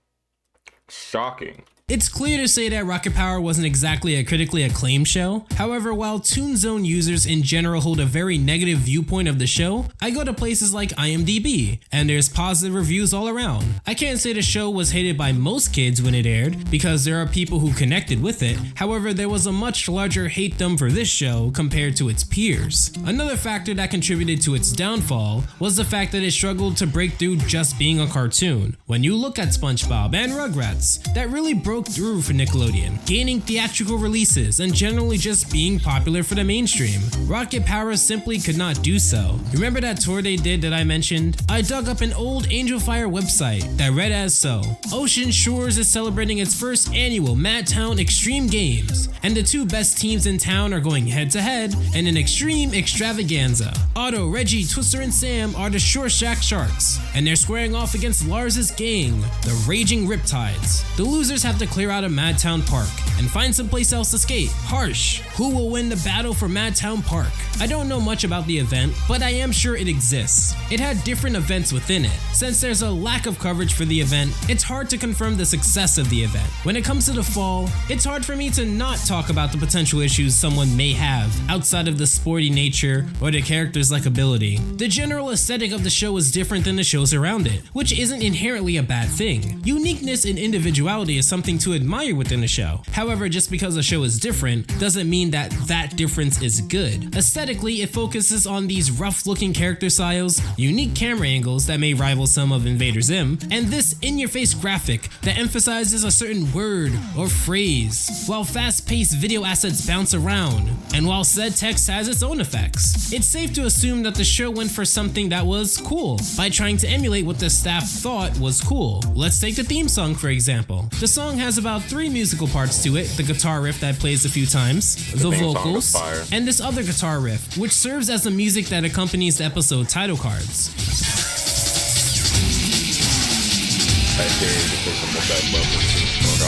Shocking. It's clear to say that Rocket Power wasn't exactly a critically acclaimed show. However, while Toon Zone users in general hold a very negative viewpoint of the show, I go to places like IMDb, and there's positive reviews all around. I can't say the show was hated by most kids when it aired, because there are people who connected with it. However, there was a much larger hatedom for this show compared to its peers. Another factor that contributed to its downfall was the fact that it struggled to break through just being a cartoon. When you look at SpongeBob and Rugrats, that really broke through for Nickelodeon, gaining theatrical releases and generally just being popular for the mainstream. Rocket Power simply could not do so. Remember that tour they did that I mentioned? I dug up an old Angel Fire website that read as so: Ocean Shores is celebrating its first annual Madtown Extreme Games, and the two best teams in town are going head to head in an extreme extravaganza. Otto, Reggie, Twister, and Sam are the Shore Shack Sharks, and they're squaring off against Lars's gang, the Raging Riptides. The losers have to clear out of Madtown Park and find someplace else to skate. Harsh. Who will win the battle for Madtown Park? I don't know much about the event, but I am sure it exists. It had different events within it. Since there's a lack of coverage for the event, it's hard to confirm the success of the event. When it comes to the fall, it's hard for me to not talk about the potential issues someone may have outside of the sporty nature or the character's likability. The general aesthetic of the show is different than the shows around it, which isn't inherently a bad thing. Uniqueness and individuality is something to admire within a show. However, just because a show is different doesn't mean that that difference is good. Aesthetically, it focuses on these rough-looking character styles, unique camera angles that may rival some of Invader Zim, and this in-your-face graphic that emphasizes a certain word or phrase, while fast-paced video assets bounce around, and while said text has its own effects. It's safe to assume that the show went for something that was cool by trying to emulate what the staff thought was cool. Let's take the theme song for example. The song has about 3 musical parts to it: the guitar riff that plays a few times, the vocals, and this other guitar riff, which serves as the music that accompanies the episode title cards.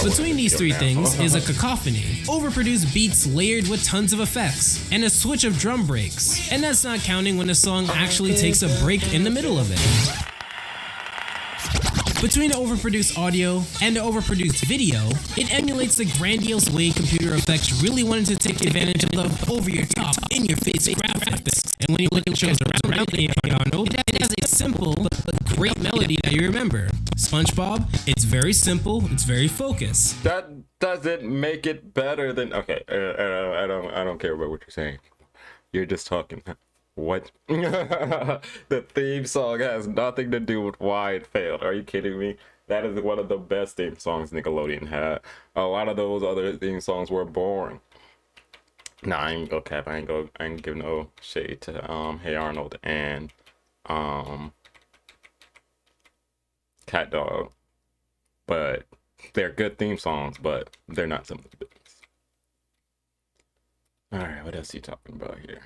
Between these 3 things is a cacophony, overproduced beats layered with tons of effects, and a switch of drum breaks. And that's not counting when the song actually takes a break in the middle of it. Between the overproduced audio and the overproduced video, it emulates the grandiose way computer effects really wanted to take advantage of the over-your-top, in-your-face graphics. And when you look at shows around the piano, it has a simple but great melody that you remember. SpongeBob, it's very simple, it's very focused. That doesn't make it better than okay. I don't care about what you're saying. You're just talking. What? The theme song has nothing to do with why it failed. Are you kidding me? That is one of the best theme songs Nickelodeon had. A lot of those other theme songs were boring. Nah, I ain't go cap. I ain't give no shade to Hey Arnold and Cat Dog. But they're good theme songs, but they're not some of the best. Alright, what else are you talking about here?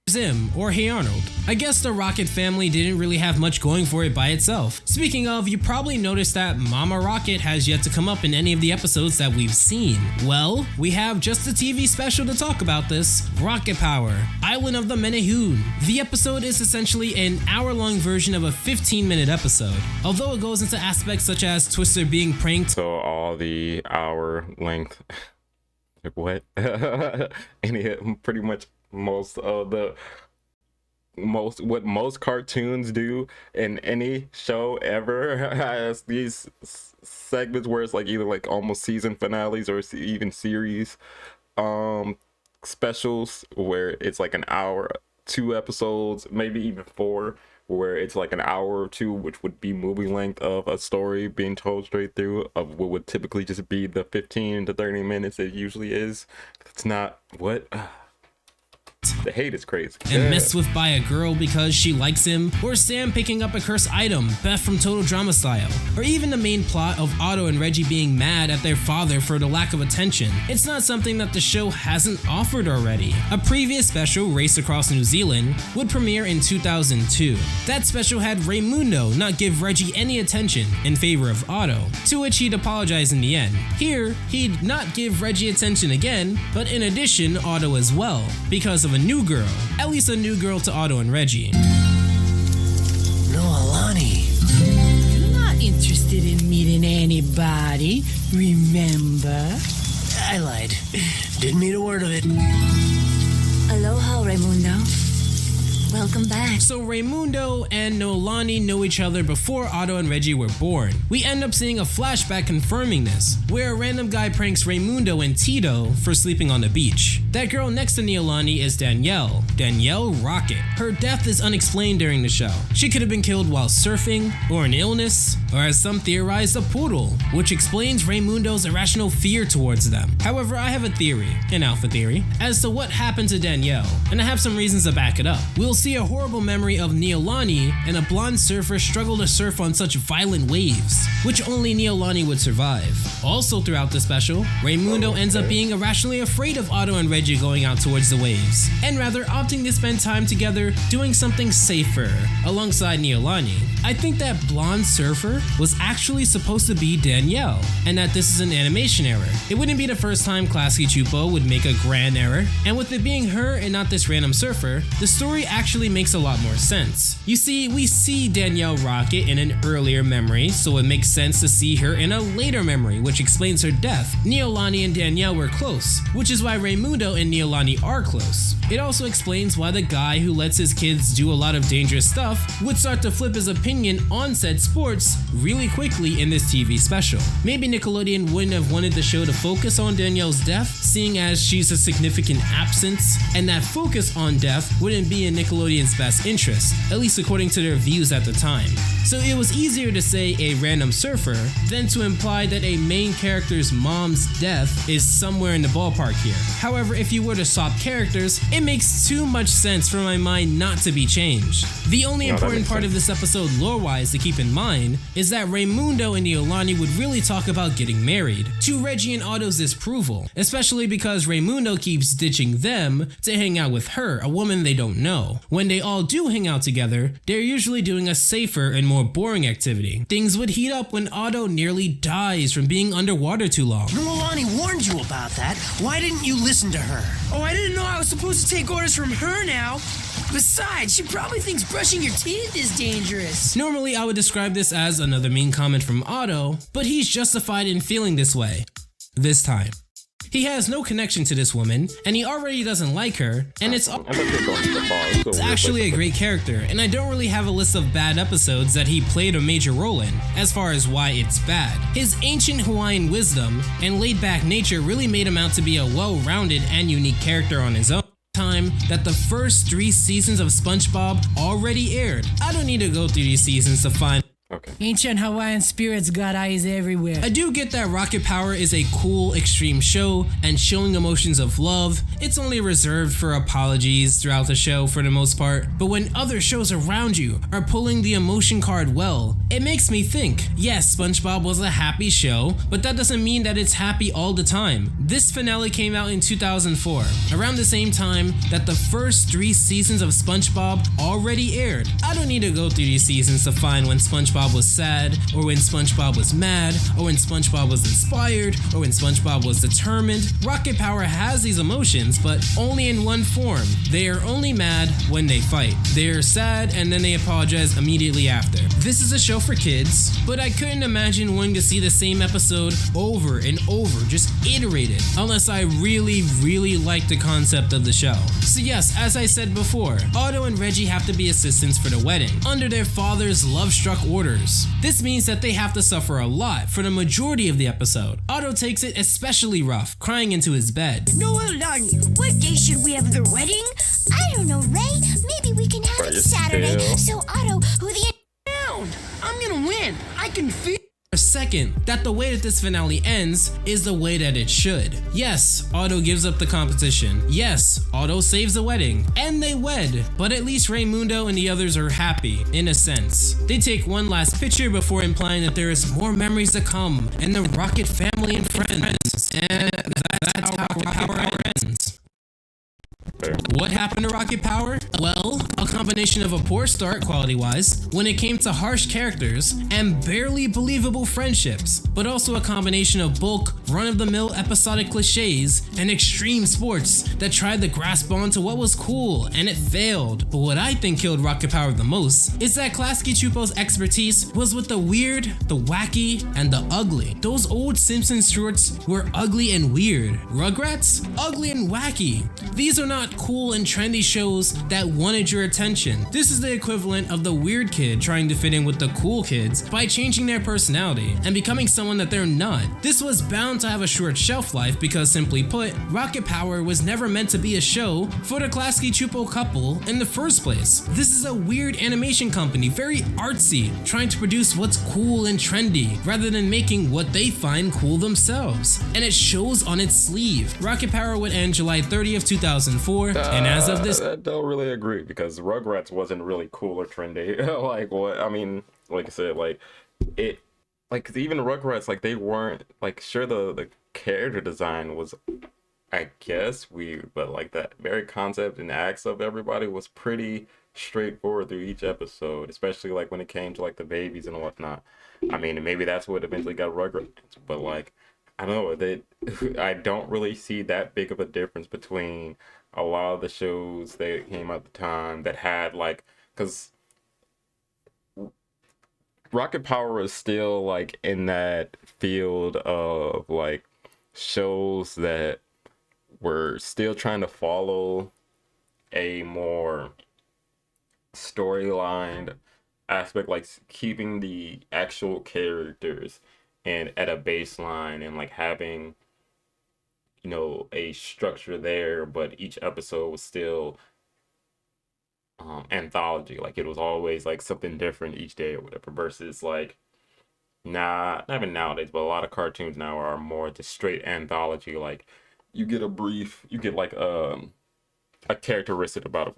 Zim or Hey Arnold. I guess the Rocket family didn't really have much going for it by itself. Speaking of, you probably noticed that Mama Rocket has yet to come up in any of the episodes that we've seen. Well, we have just a TV special to talk about this: Rocket Power, Island of the Menehune. The episode is essentially an hour-long version of a 15-minute episode, although it goes into aspects such as Twister being pranked. So all the hour length, what? And pretty much most of the most cartoons do in any show ever has these segments where it's like either like almost season finales or even series specials where it's like an hour, 2 episodes, maybe even 4, where it's like an hour or 2, which would be movie length of a story being told straight through of what would typically just be the 15 to 30 minutes it usually is. It's not what the hate is crazy. And messed with by a girl because she likes him, or Sam picking up a cursed item, Beth from Total Drama Style, or even the main plot of Otto and Reggie being mad at their father for the lack of attention. It's not something that the show hasn't offered already. A previous special, Race Across New Zealand, would premiere in 2002. That special had Raimundo not give Reggie any attention in favor of Otto, to which he'd apologize in the end. Here, he'd not give Reggie attention again, but in addition, Otto as well, because of a new girl, at least a new girl to Otto and Reggie. Noelani, you're not interested in meeting anybody, remember? I lied. Didn't mean a word of it. Aloha, Raimundo. Welcome back. So Raimundo and Noelani know each other before Otto and Reggie were born. We end up seeing a flashback confirming this, where a random guy pranks Raimundo and Tito for sleeping on the beach. That girl next to Noelani is Danielle Rocket. Her death is unexplained during the show. She could have been killed while surfing, or an illness, or as some theorize, a poodle, which explains Raimundo's irrational fear towards them. However, I have a theory, an alpha theory, as to what happened to Danielle, and I have some reasons to back it up. We'll see a horrible memory of Noelani and a blonde surfer struggle to surf on such violent waves, which only Noelani would survive. Also throughout the special, Raimundo ends up being irrationally afraid of Otto and Reggie going out towards the waves, and rather opting to spend time together doing something safer, alongside Noelani. I think that blonde surfer was actually supposed to be Danielle, and that this is an animation error. It wouldn't be the first time Klasky Chupo would make a grand error, and with it being her and not this random surfer, the story actually makes a lot more sense. You see, we see Danielle Rocket in an earlier memory, so it makes sense to see her in a later memory, which explains her death. Noelani and Danielle were close, which is why Raimundo and Noelani are close. It also explains why the guy who lets his kids do a lot of dangerous stuff would start to flip his opinion on said sports really quickly in this TV special. Maybe Nickelodeon wouldn't have wanted the show to focus on Danielle's death, seeing as she's a significant absence, and that focus on death wouldn't be in Nickelodeon's best interest, at least according to their views at the time. So it was easier to say a random surfer than to imply that a main character's mom's death is somewhere in the ballpark here. However, if you were to swap characters, it makes too much sense for my mind not to be changed. The only important part of this episode lore-wise to keep in mind is that Raimundo and Noelani would really talk about getting married, to Reggie and Otto's disapproval, especially because Raimundo keeps ditching them to hang out with her, a woman they don't know. When they all do hang out together, they're usually doing a safer and more boring activity. Things would heat up when Otto nearly dies from being underwater too long. Noelani warned you about that. Why didn't you listen to her? Oh, I didn't know I was supposed to take orders from her now. Besides, she probably thinks brushing your teeth is dangerous. Normally, I would describe this as another mean comment from Otto, but he's justified in feeling this way. This time. He has no connection to this woman, and he already doesn't like her, and it's actually a great character, and I don't really have a list of bad episodes that he played a major role in, as far as why it's bad. His ancient Hawaiian wisdom and laid-back nature really made him out to be a well-rounded and unique character on his own. Time that the first 3 seasons of SpongeBob already aired. I don't need to go through these seasons to find. Okay. Ancient Hawaiian spirits got eyes everywhere. I do get that Rocket Power is a cool extreme show and showing emotions of love. It's only reserved for apologies throughout the show for the most part, but when other shows around you are pulling the emotion card well, it makes me think, yes, SpongeBob was a happy show, but that doesn't mean that it's happy all the time. This finale came out in 2004, around the same time that the first 3 seasons of SpongeBob already aired. I don't need to go through these seasons to find when SpongeBob SpongeBob was sad, or when SpongeBob was mad, or when SpongeBob was inspired, or when SpongeBob was determined. Rocket Power has these emotions, but only in one form. They are only mad when they fight. They are sad and then they apologize immediately after. This is a show for kids, but I couldn't imagine wanting to see the same episode over and over, just iterated, unless I really like the concept of the show. So yes, as I said before, Otto and Reggie have to be assistants for the wedding, under their father's love-struck orders. This means that they have to suffer a lot for the majority of the episode. Otto takes it especially rough, crying into his bed. Noel Lonnie, what day should we have the wedding? I don't know, Ray. Maybe we can have it Saturday. So Otto, who the down. I'm gonna win. I can feel. Second, that the way that this finale ends is the way that it should. Yes, Otto gives up the competition. Yes, Otto saves the wedding, and they wed, but at least Raymundo and the others are happy, in a sense. They take one last picture before implying that there is more memories to come, and the Rocket family and friends, and that's how Rocket Power ends. What happened to Rocket Power? Well, a combination of a poor start quality-wise when it came to harsh characters and barely believable friendships, but also a combination of bulk, run-of-the-mill episodic cliches and extreme sports that tried to grasp onto what was cool and it failed. But what I think killed Rocket Power the most is that Klasky Csupo's expertise was with the weird, the wacky, and the ugly. Those old Simpsons shorts were ugly and weird. Rugrats? Ugly and wacky. These are not cool and trendy shows that wanted your attention. This is the equivalent of the weird kid trying to fit in with the cool kids by changing their personality and becoming someone that they're not. This was bound to have a short shelf life because, simply put, Rocket Power was never meant to be a show for the Klasky Csupo couple in the first place. This is a weird animation company, very artsy, trying to produce what's cool and trendy rather than making what they find cool themselves. And it shows on its sleeve. Rocket Power would end July 30th, 2004, and as of this, I don't really agree because Rugrats wasn't really cool or trendy. Like what? I mean, like I said, like it, like 'cause even Rugrats, like they weren't like sure the character design was, I guess, weird, but like that very concept and acts of everybody was pretty straightforward through each episode, especially like when it came to like the babies and whatnot. I mean, maybe that's what eventually got Rugrats, but like I don't know, I don't really see that big of a difference between a lot of the shows that came out at the time that had like, because Rocket Power is still like in that field of like shows that were still trying to follow a more storyline aspect, like keeping the actual characters and at a baseline and like having, you know, a structure there, but each episode was still anthology. Like it was always like something different each day or whatever, versus like not even nowadays, but a lot of cartoons now are more just straight anthology. Like you get like a characteristic about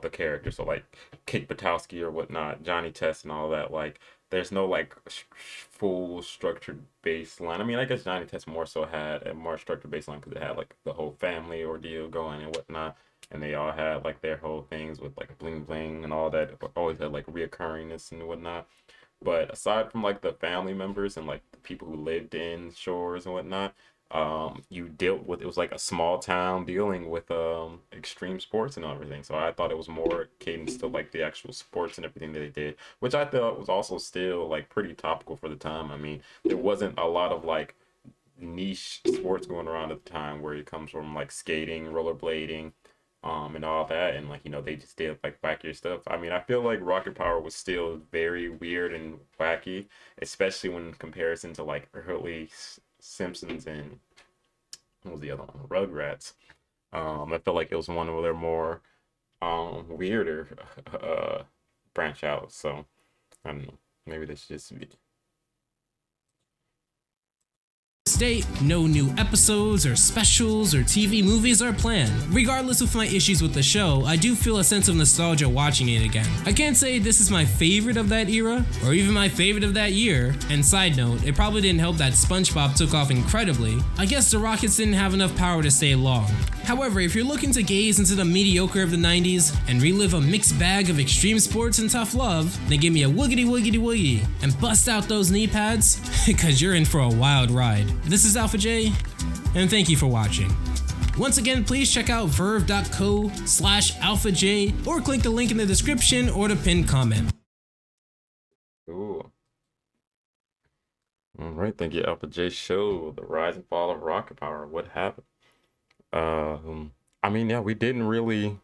the character. So like Kate Patowski or whatnot, Johnny Test and all that. Like there's no like full structured baseline. I mean, I guess Johnny Test more so had a more structured baseline because it had like the whole family ordeal going and whatnot, and they all had like their whole things with like bling bling and all that. Always had like reoccurringness and whatnot. But aside from like the family members and like the people who lived in shores and whatnot, you dealt with, it was like a small town dealing with extreme sports and everything. So I thought it was more cadence to like the actual sports and everything that they did, which I thought was also still like pretty topical for the time. I mean, there wasn't a lot of like niche sports going around at the time where it comes from like skating, rollerblading, and all that, and like, you know, they just did like wackier stuff. I mean, I feel like Rocket Power was still very weird and wacky, especially when in comparison to like early Simpsons and what was the other one, Rugrats. I felt like it was one of their more weirder branch outs. So I don't know, maybe this should just be date, no new episodes or specials or TV movies are planned. Regardless of my issues with the show, I do feel a sense of nostalgia watching it again. I can't say this is my favorite of that era, or even my favorite of that year, and side note, it probably didn't help that SpongeBob took off incredibly. I guess the Rockets didn't have enough power to stay long. However, if you're looking to gaze into the mediocre of the 90s and relive a mixed bag of extreme sports and tough love, then give me a woogity woogity woogie and bust out those knee pads, because you're in for a wild ride. This is Alpha J, and thank you for watching. Once again, please check out verve.co/alphaj or click the link in the description or the pinned comment. Ooh. All right, thank you, Alpha J Show, the rise and fall of rocket power. What happened? I mean, yeah, we didn't really.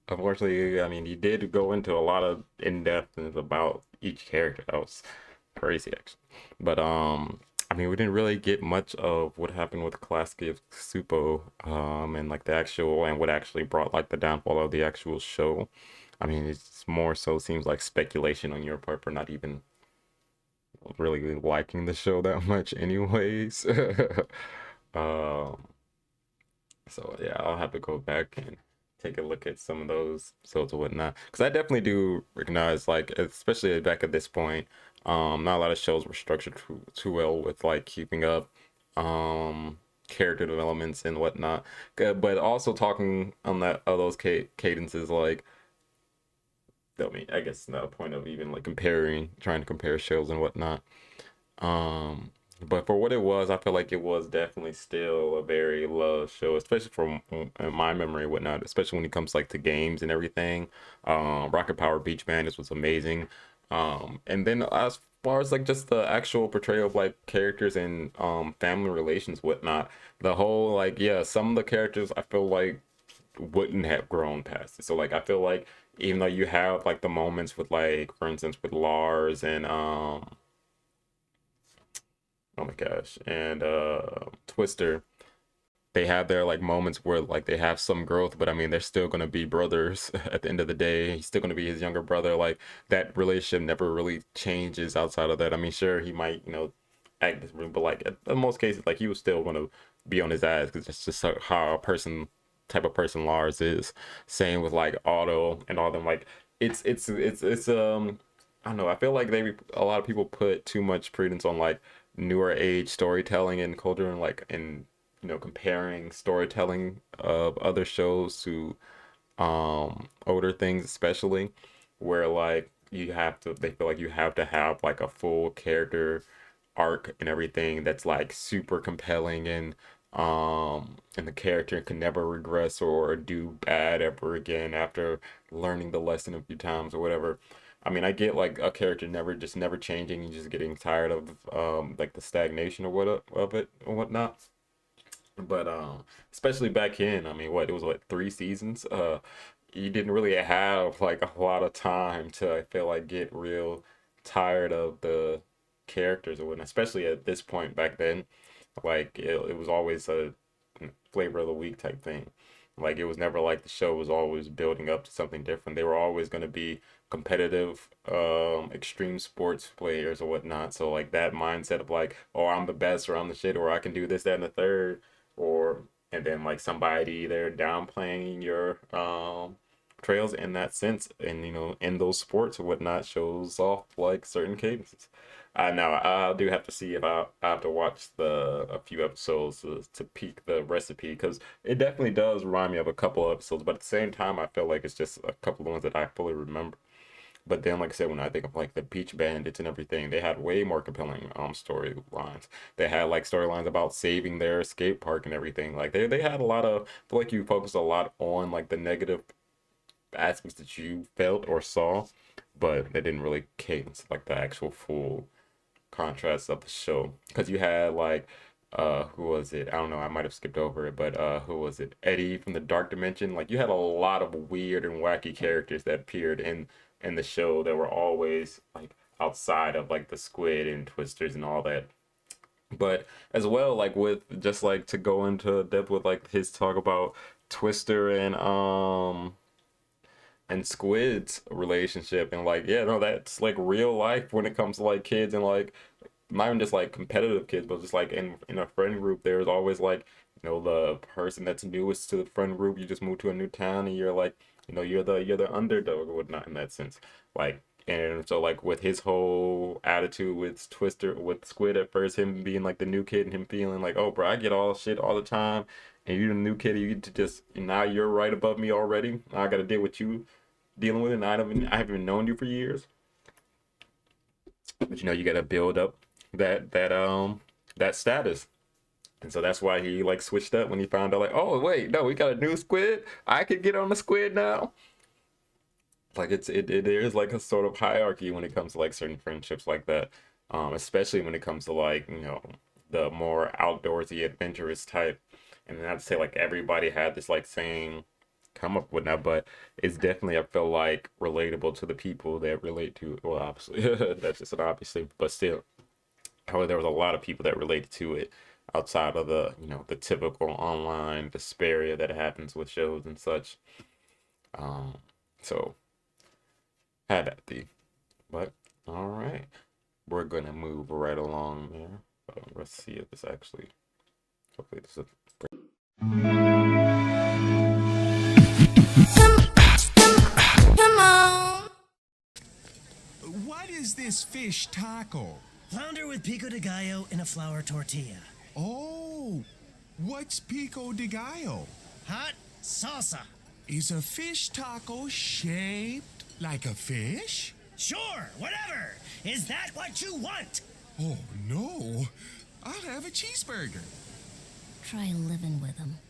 Unfortunately, I mean, he did go into a lot of in-depthness about each character. That was crazy, actually. But I mean, we didn't really get much of what happened with Klasky of Supo, and like the actual and what actually brought like the downfall of the actual show. I mean, it's more so seems like speculation on your part for not even really liking the show that much, anyways. So yeah, I'll have to go back and take a look at some of those episodes or whatnot, because I definitely do recognize, like, especially back at this point, not a lot of shows were structured too well with like keeping up character developments and whatnot. But also talking on that of those cadences, like, I mean, I guess not a point of even like trying to compare shows and whatnot. But for what it was, I feel like it was definitely still a very loved show, especially from my memory and whatnot, especially when it comes like to games and everything. Rocket Power Beach Bandits was amazing. And then as far as like just the actual portrayal of like characters and family relations, whatnot, the whole like, yeah, some of the characters I feel like wouldn't have grown past it. So like I feel like even though you have like the moments with, like, for instance, with Lars and oh my gosh, and Twister, they have their like moments where like they have some growth, but I mean they're still gonna be brothers at the end of the day. He's still gonna be his younger brother. Like, that relationship never really changes outside of that. I mean, sure, he might, you know, act different, but like in most cases, like, he was still gonna be on his ass, because that's just how type of person Lars is. Same with like Otto and all them. Like, it's I don't know, I feel like a lot of people put too much credence on like newer age storytelling and culture, and like, and you know, comparing storytelling of other shows to older things, especially where like they feel like you have to have like a full character arc and everything that's like super compelling, and the character can never regress or do bad ever again after learning the lesson a few times or whatever. I mean, I get like a character never changing and just getting tired of like the stagnation or of it or whatnot. But especially back in, I mean, it was 3 seasons. You didn't really have like a lot of time to, I feel like, get real tired of the characters or whatnot. Especially at this point back then, like it was always a flavor of the week type thing. Like, it was never like the show was always building up to something different. They were always going to be competitive, extreme sports players or whatnot. So like that mindset of like, oh, I'm the best, or I'm the shit, or I can do this, that, and the third, and then like somebody there downplaying your trails in that sense, and you know, in those sports or whatnot, shows off like certain cadences. Now I do have to see if I have to watch a few episodes to peek the recipe, because it definitely does remind me of a couple of episodes, but at the same time I feel like it's just a couple of ones that I fully remember. But then, like I said, when I think of like the Beach Bandits and everything, they had way more compelling storylines. They had like storylines about saving their skate park and everything. Like they had a lot of, I feel like you focused a lot on like the negative aspects that you felt or saw, but they didn't really cadence like the actual full contrast of the show. Because you had like who was it? I don't know, I might have skipped over it, but who was it? Eddie from the Dark Dimension. Like, you had a lot of weird and wacky characters that appeared in the show that were always like outside of like the Squid and Twisters and all that. But as well, like, with just like to go into depth with like his talk about Twister and Squid's relationship, and like, yeah, no, that's like real life when it comes to like kids, and like not even just like competitive kids, but just like in a friend group, there's always like, you know, the person that's newest to the friend group. You just moved to a new town and you're like, you know, you're the underdog or whatnot in that sense. Like, and so like with his whole attitude with Twister, with Squid at first, him being like the new kid and him feeling like, oh bro, I get all shit all the time, and you're the new kid, you get to just, now you're right above me already. I got to deal with you dealing with it, and I haven't known you for years. But you got to build up that status. And so that's why he like switched up when he found out, like, oh wait, no, we got a new squid. I could get on the squid now. Like there is like a sort of hierarchy when it comes to like certain friendships like that, especially when it comes to like the more outdoorsy, adventurous type. And not to say like everybody had this like same come up with that, but it's definitely, I feel like, relatable to the people that relate to it. Well, obviously that's just an obviously, but still, however, there was a lot of people that related to it outside of the the typical online despair that happens with shows and such. So had that be, but all right, we're gonna move right along there. Let's see if this actually, hopefully this is Come on. What is this fish taco? Flounder with pico de gallo in a flour tortilla. Oh, what's pico de gallo? Hot salsa. Is a fish taco shaped like a fish? Sure, whatever. Is that what you want? Oh, no. I'll have a cheeseburger. Try living with him.